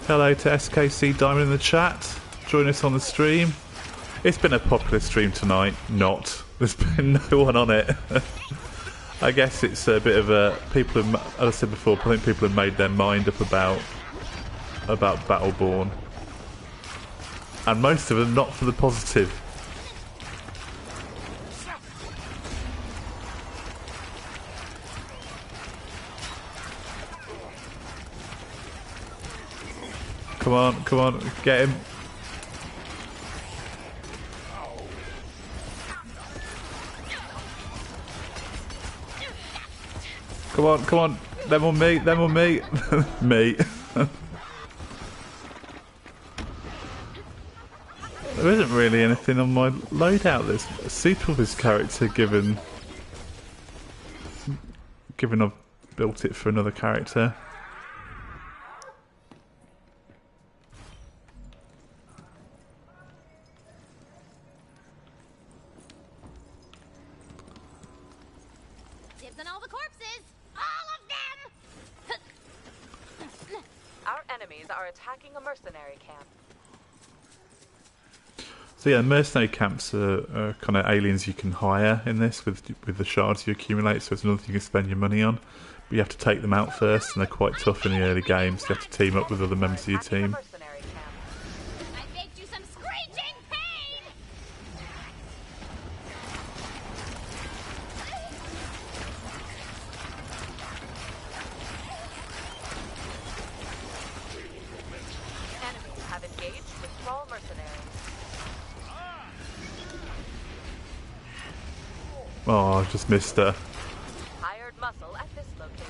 Hello to SKC Diamond in the chat. Join us on the stream. It's been a popular stream tonight. Not. There's been no one on it. I guess it's a bit of a... People have, as I said before, I think people have made their mind up about Battleborn. And most of them not for the positive. Come on, come on, get him. Come on, come on. Them on me, them on me. Me. There isn't really anything on my loadout that's suitable for this character, given I've built it for another character.
Dibs on all the corpses! All of them!
Our enemies are attacking a mercenary camp.
So yeah, mercenary camps are kind of aliens you can hire in this with the shards you accumulate, so it's another thing you can spend your money on. But you have to take them out first, and they're quite tough in the early games. You have to team up with other members of your team.
I baked you some screeching pain!
Enemies have engaged with small mercenaries.
Oh, I just missed her.
Hired muscle at this location.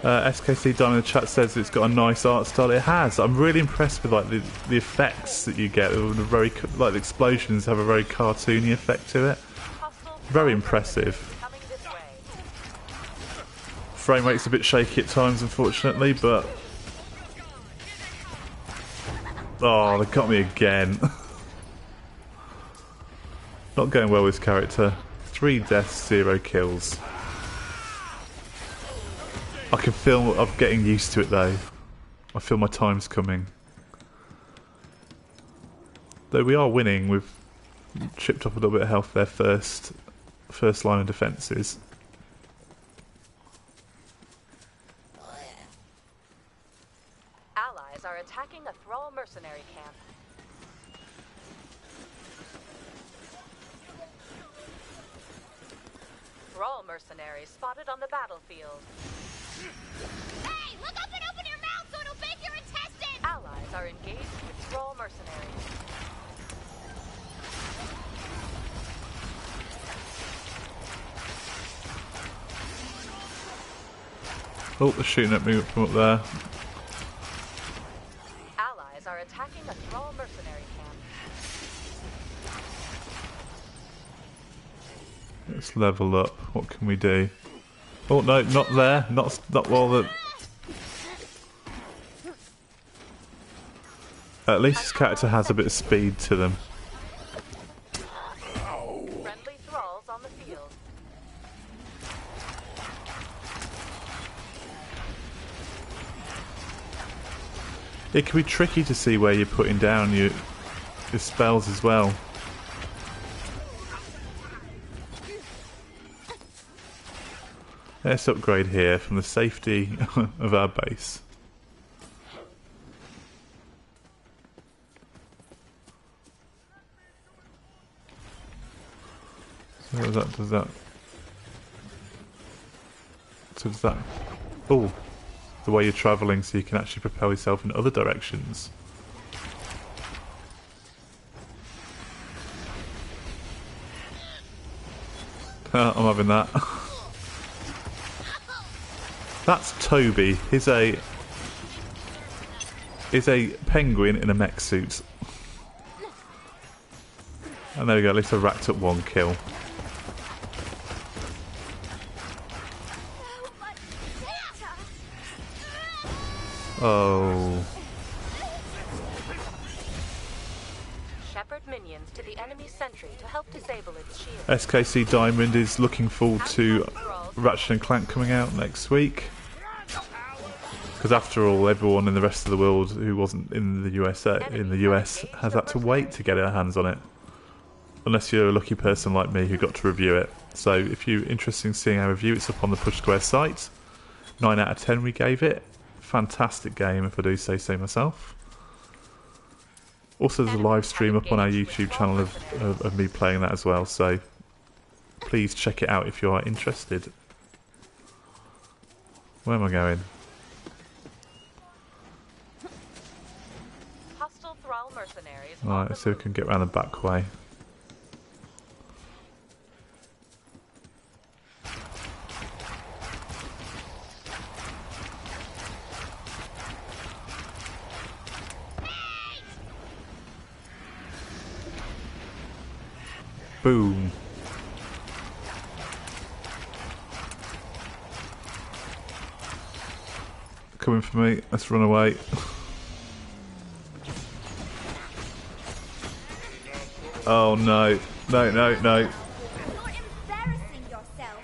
SKC down in the chat says it's got a nice art style. It has. I'm really impressed with like the effects that you get. The very like the explosions have a very cartoony effect to it. Very impressive.
Coming this way.
Frame rate's a bit shaky at times, unfortunately, but oh, they got me again. Not going well with this character. 3 deaths, 0 kills. I can feel I'm getting used to it though. I feel my time's coming. Though we are winning, we've chipped off a little bit of health there first line of defences.
Allies are attacking a Thrall mercenary camp. Thrall mercenaries spotted on the battlefield.
Hey, look up and open your mouth so it'll bake your intestines!
Allies are engaged with Thrall mercenaries.
Oh, they're shooting at me from up there.
Allies are attacking a Thrall mercenary camp.
Let's level up. What can we do? Oh no, not there. Not while the. At least this character has a bit of speed to them.
Friendly Thralls on the field.
It can be tricky to see where you're putting down your spells as well. Let's upgrade here from the safety of our base. So does that? So does that? Oh, the way you're travelling, so you can actually propel yourself in other directions. I'm having that. That's Toby. He's a penguin in a mech suit. And there we go, at least I racked up 1 kill. Oh.
Shepherd minions to the enemy sentry to help disable its shield.
SKC Diamond is looking forward to Ratchet and Clank coming out next week. Because after all, everyone in the rest of the world who wasn't in the US has had to wait to get their hands on it. Unless you're a lucky person like me who got to review it. So if you're interested in seeing our review, it's up on the Push Square site. 9 out of 10 we gave it. Fantastic game, if I do say so myself. Also, there's a live stream up on our YouTube channel of me playing that as well, so please check it out if you are interested. Where am I going?
Thrall mercenaries.
Right, let's see if we can get around the back way. Boom. Coming for me. Let's run away. Oh no. No, no, no.
You're embarrassing yourself.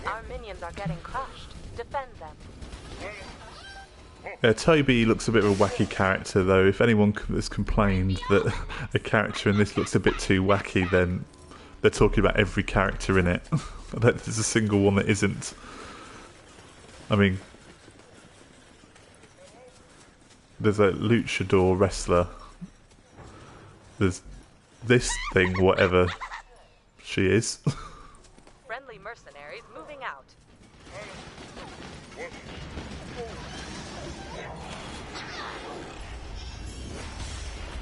Our minions are getting crushed. Defend them.
Yeah, Toby looks a bit of a wacky character though. If anyone has complained that a character in this looks a bit too wacky, then they're talking about every character in it. There's a single one that isn't. I mean, there's a luchador wrestler. There's this thing, whatever she is.
Friendly mercenaries moving out.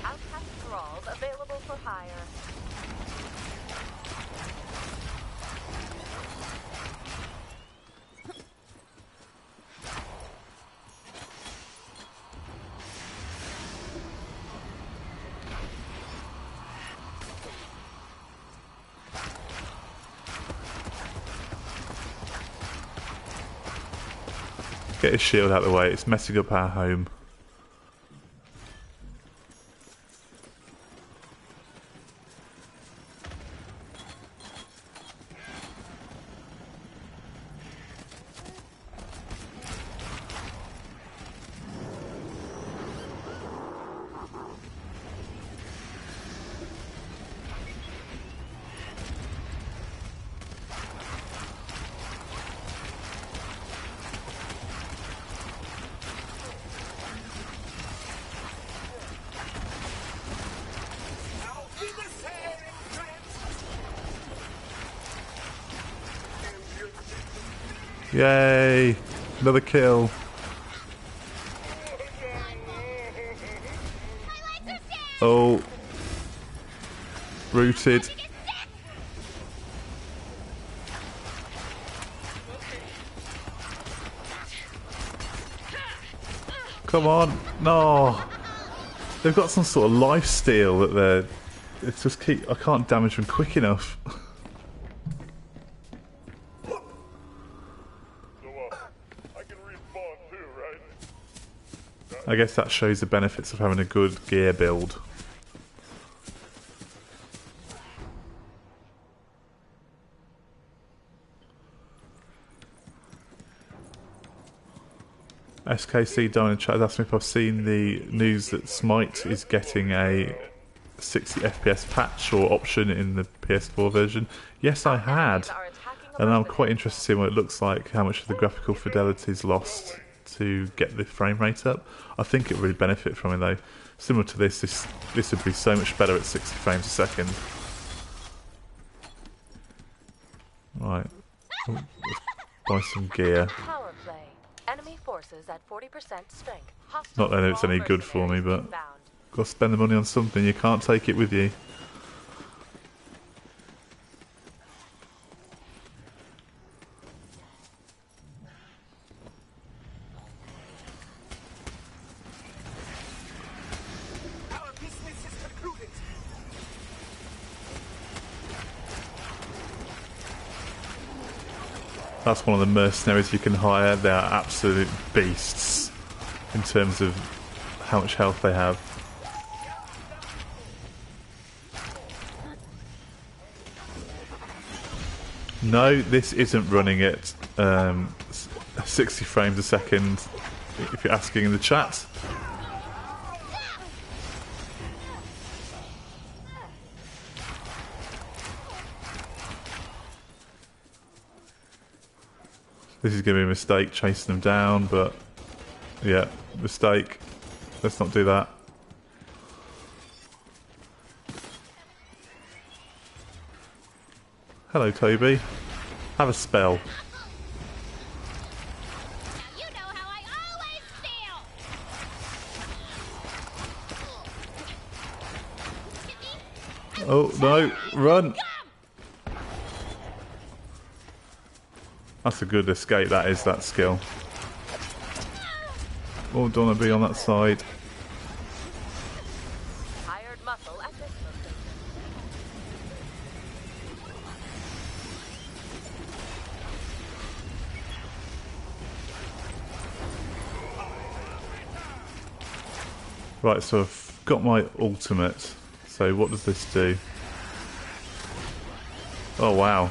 Outcast thralls available for hire.
Get his shield out of the way, it's messing up our home. Yay! Another kill. Oh. Rooted. Come on. No. They've got some sort of life steal that they're... It's just keep... I can't damage them quick enough. I guess that shows the benefits of having a good gear build. SKC down in chat has asked me if I've seen the news that Smite is getting a 60 FPS patch or option in the PS4 version. Yes, I had, and I'm quite interested to see what it looks like, how much of the graphical fidelity is lost to get the frame rate up. I think it would really benefit from it though. Similar to this would be so much better at 60 frames a second. Right, let's buy some gear.
Power play. Enemy forces at 40% strength.
Not that it's any good for me, but got to spend the money on something. You can't take it with you. That's one of the mercenaries you can hire. They are absolute beasts in terms of how much health they have. No, this isn't running at 60 frames a second, if you're asking in the chat. This is going to be a mistake, chasing them down, but yeah, mistake. Let's not do that. Hello, Toby. Have a spell. Oh no, run! That's a good escape, that is, that skill. Oh, don't want to be on that side.
Hired muscle at this location.
Right, so I've got my ultimate. So what does this do? Oh wow.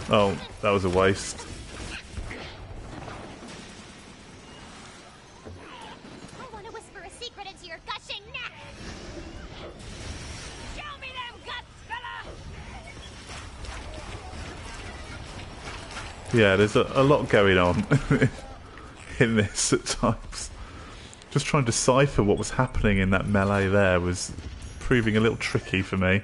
Oh, that was a waste.
I want to whisper a secret into your gushing neck. Show me them guts, fella.
Yeah, there's a lot going on in this at times. Just trying to decipher what was happening in that melee there was proving a little tricky for me.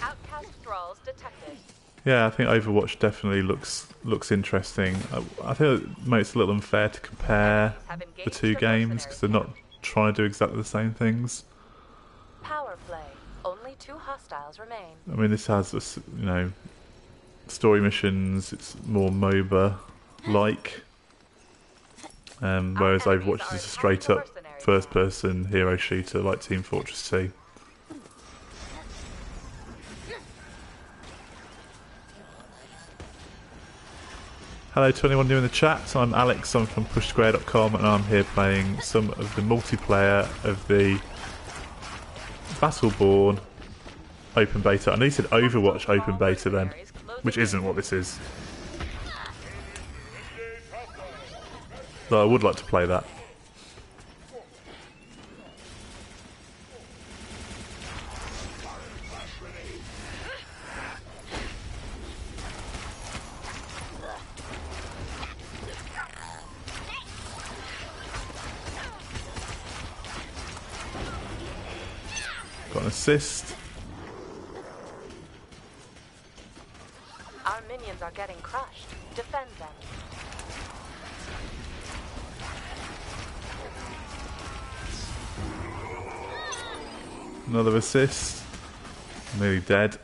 Outcast thralls detected.
Yeah, I think Overwatch definitely looks interesting. I think it makes it a little unfair to compare the two games because they're not trying to do exactly the same things.
Power play. Only 2 hostiles remain.
I mean, this has, you know, story missions. It's more MOBA-like, whereas Overwatch is a straight-up first-person hero shooter like Team Fortress 2. Hello to anyone new in the chat. I'm Alex. I'm from PushSquare.com, and I'm here playing some of the multiplayer of the Battleborn open beta. I know you said Overwatch open beta then, which isn't what this is. Though I would like to play that. Got an assist.
Our minions are getting crushed. Defend them.
Another assist. Nearly dead.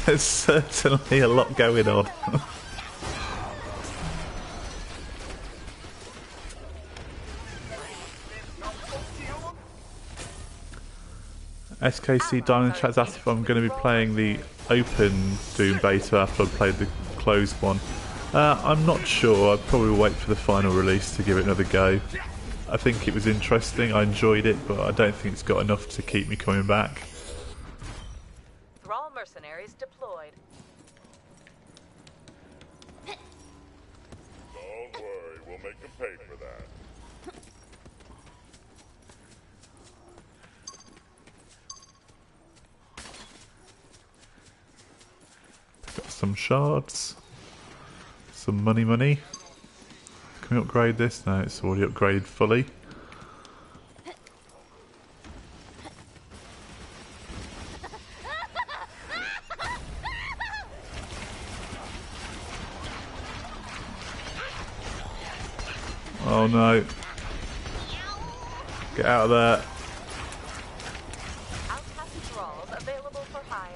There's certainly a lot going on. SKC Diamond Chat's asked if I'm going to be playing the open Doom beta after I've played the closed one. I'm not sure. I'd probably wait for the final release to give it another go. I think it was interesting. I enjoyed it, but I don't think it's got enough to keep me coming back.
Thrall mercenaries deployed.
Don't worry, we'll make them pay for that.
Got some shards. Some money. Can we upgrade this? No, it's already upgraded fully. Oh no. Get out of there.
Outcast thralls available for hire.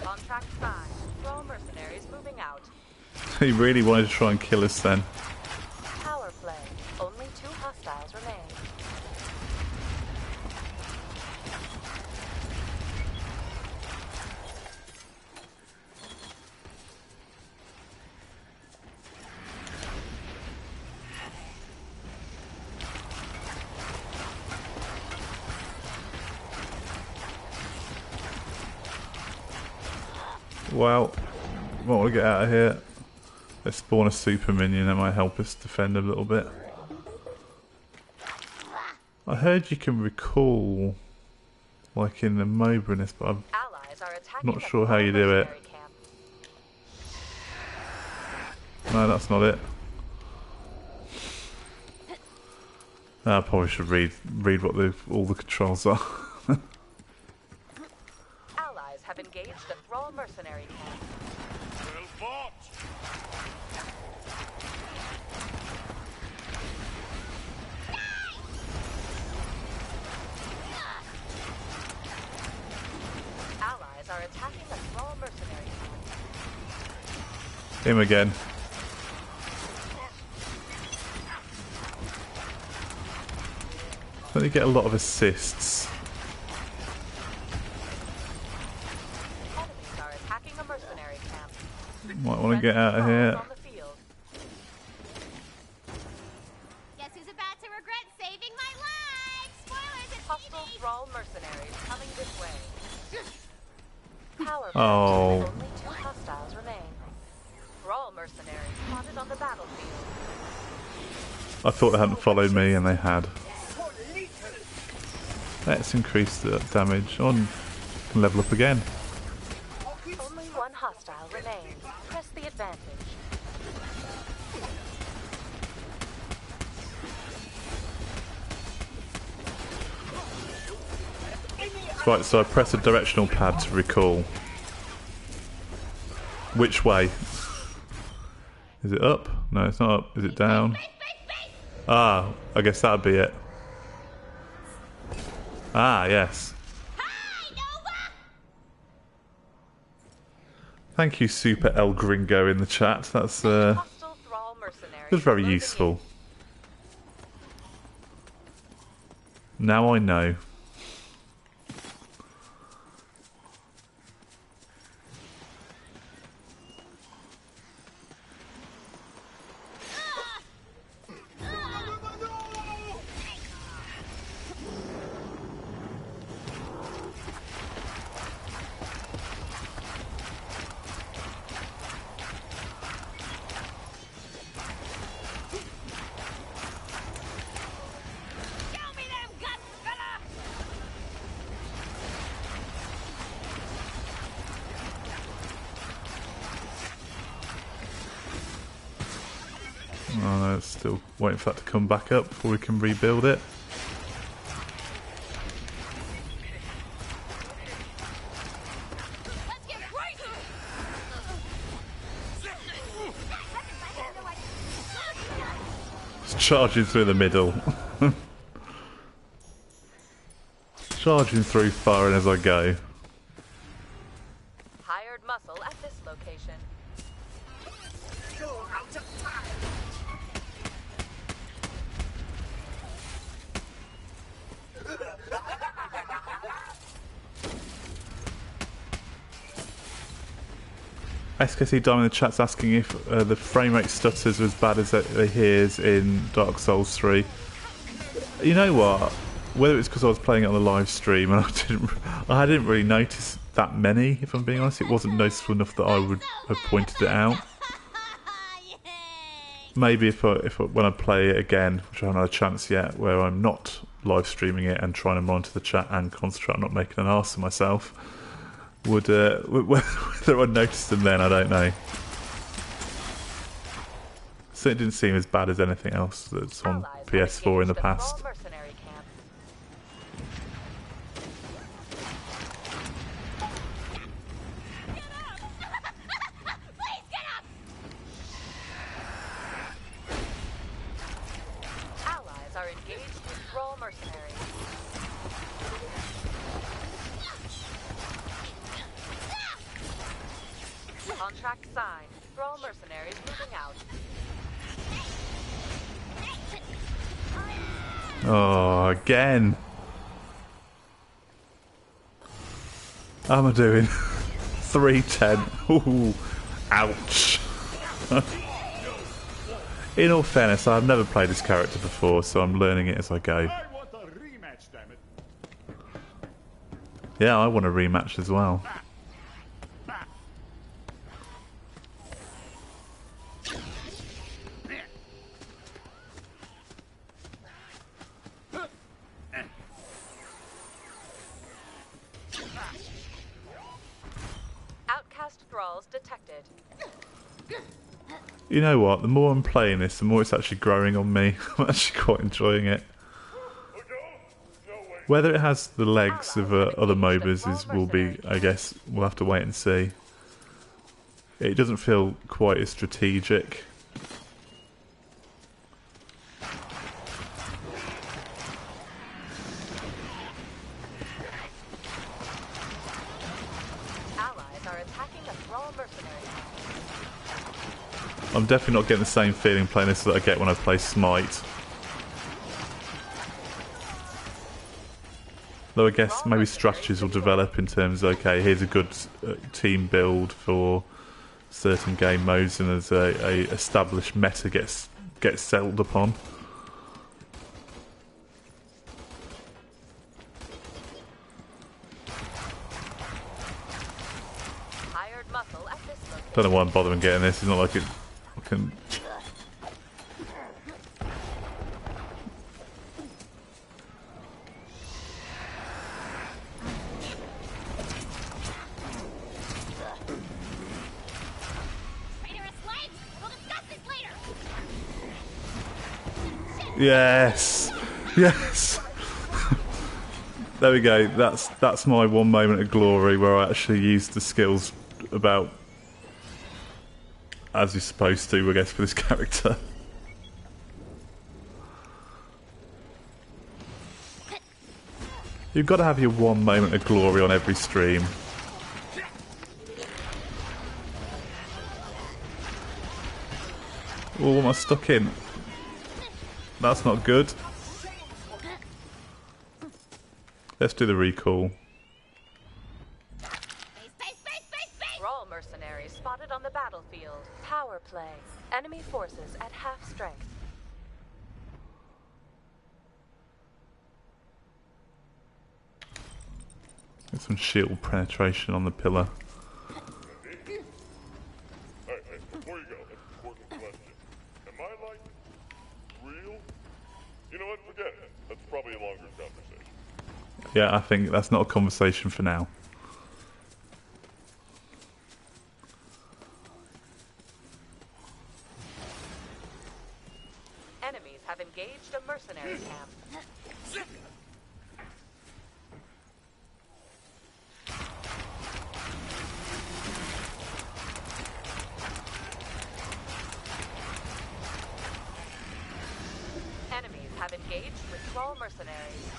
Contract signed. Thrall mercenaries moving out.
He really wanted to try and kill us then.
Power play. Only 2 hostiles remain.
Well, might want to get out of here. Let's spawn a super minion, that might help us defend a little bit. I heard you can recall, like in the MOBA in this, but I'm not sure how you do it. No, that's not it. I probably should read what all the controls are.
Allies have engaged the Thrall mercenary camp.
Well fought!
Allies are attacking the Thrall mercenary camp.
Him again. Don't you get a lot of assists?
Enemies are attacking a mercenary camp.
Might want to get out of here.
On the field.
Guess who's about to regret saving my life? Spoilers, it's
Hostile
me.
Thrall mercenaries coming this way. Power
Oh.
only 2 hostiles remain. Thrall mercenaries spotted on the battlefield.
I thought they hadn't followed me, and they had. Let's increase the damage. On, can level up again.
Only 1 hostile remains. Press the advantage.
Right, so I press a directional pad to recall. Which way? Is it up? No, it's not up. Is it down? Ah, I guess that'd be it. Ah, yes. Thank you, Super El Gringo, in the chat. That's
Hostile Thrall mercenaries
was very
closing
useful. Now I know.
Show me them guts, fella!
Oh no, it's still waiting for that to come back up before we can rebuild it.
Let's get crazy!
It's charging through the middle. Charging through, firing as I go.
Hired muscle at this location.
You're out of time.
SKC Dime in the chat's asking if the frame rate stutters are as bad as they hears in Dark Souls 3. You know what? Whether it's because I was playing it on the live stream and I didn't really notice that many, if I'm being honest. It wasn't noticeable enough that I would have pointed it out. Maybe if when I play it again, which I haven't had a chance yet, where I'm not live streaming it and trying to monitor the chat and concentrate on not making an arse of myself, whether I noticed them then, I don't know. So it didn't seem as bad as anything else that's on
Allies have
PS4 in the
engaged
past.
Thrall mercenary camp.
Please get up!
Allies are engaged with Thrall mercenaries. Contract signed. Thrall mercenaries moving out.
Oh, again. How am I doing? 310. Ooh, ouch. In all fairness, I've never played this character before, so I'm learning it as I go.
I want a rematch, damn it.
Yeah, I want a rematch as well. you know what? The more I'm playing this, the more it's actually growing on me. I'm actually quite enjoying it. Whether it has the legs of other MOBAs will be, I guess, we'll have to wait and see. It doesn't feel quite as strategic. I'm definitely not getting the same feeling playing this that I get when I play Smite. Though I guess maybe strategies will develop in terms of, okay, here's a good team build for certain game modes, and as a established meta gets settled upon. Don't know why I'm bothering getting this. It's not like it can. Yes, yes. There we go. That's my one moment of glory where I actually used the skills about as you're supposed to, I guess, for this character. You've got to have your one moment of glory on every stream. Oh, what am I stuck in? That's not good. Let's do the recall.
Thrall mercenaries spotted on the battlefield. Power play. Enemy forces at half strength.
Get some shield penetration on the pillar.
Hey, before you go, an important question. Am I, like, real? You know what, forget it. That's probably a longer conversation.
Yeah, I think that's not a conversation for now.
Enemies have engaged a mercenary camp. Enemies have engaged with Thrall mercenaries.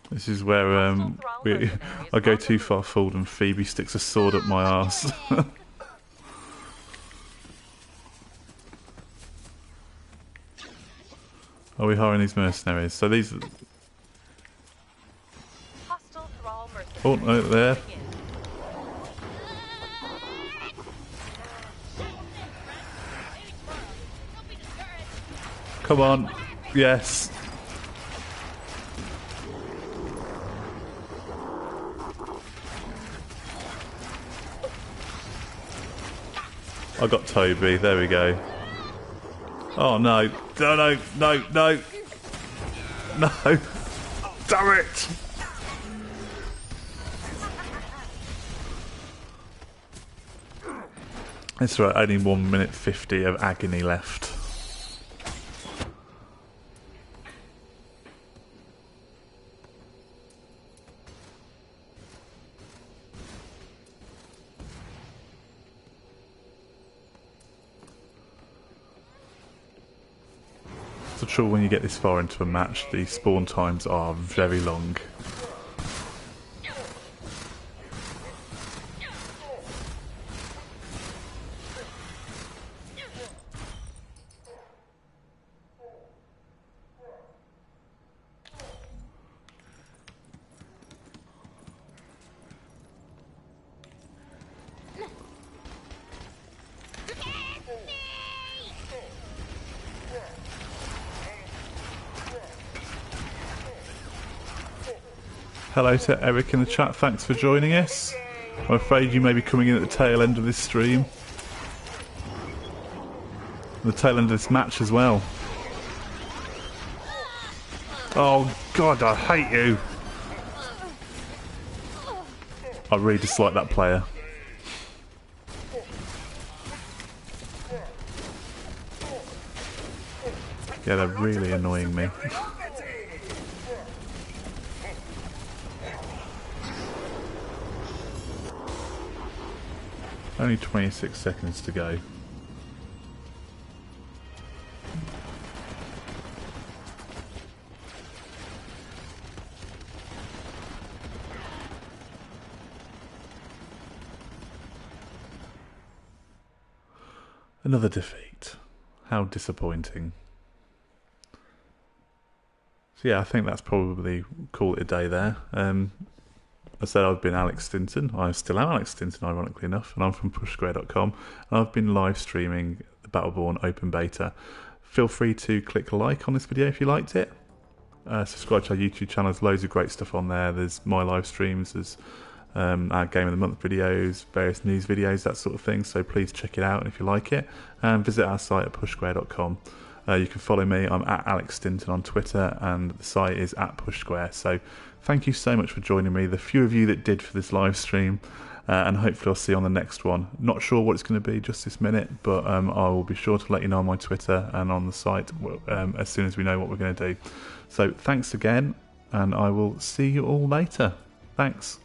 This is where I go too far forward and Phoebe sticks a sword up my arse. Are we hiring these mercenaries? So these. Oh no, there. Come on, yes. I got Toby, there we go. Oh no, no, no, no, no, damn it! That's right, only 1 minute 50 of agony left. It's the trouble when you get this far into a match, the spawn times are very long. Hello to Eric in the chat, thanks for joining us. I'm afraid you may be coming in at the tail end of this stream. the tail end of this match as well. Oh God, I hate you. I really dislike that player. Yeah, they're really annoying me. Only 26 seconds to go. Another defeat. How disappointing. So yeah, I think that's probably call it a day there. I said I've been Alex Stinson. I still am Alex Stinson, ironically enough, and I'm from pushsquare.com. And I've been live streaming the Battleborn open beta. Feel free to click like on this video if you liked it. Subscribe to our YouTube channel. There's loads of great stuff on there. There's my live streams. There's our Game of the Month videos, various news videos, that sort of thing. So please check it out if you like it. And visit our site at pushsquare.com. You can follow me. I'm at Alex Stinton on Twitter, and the site is at PushSquare. So thank you so much for joining me. The few of you that did for this live stream, and hopefully I'll see you on the next one. Not sure what it's going to be just this minute, but I will be sure to let you know on my Twitter and on the site as soon as we know what we're going to do. So thanks again, and I will see you all later. Thanks.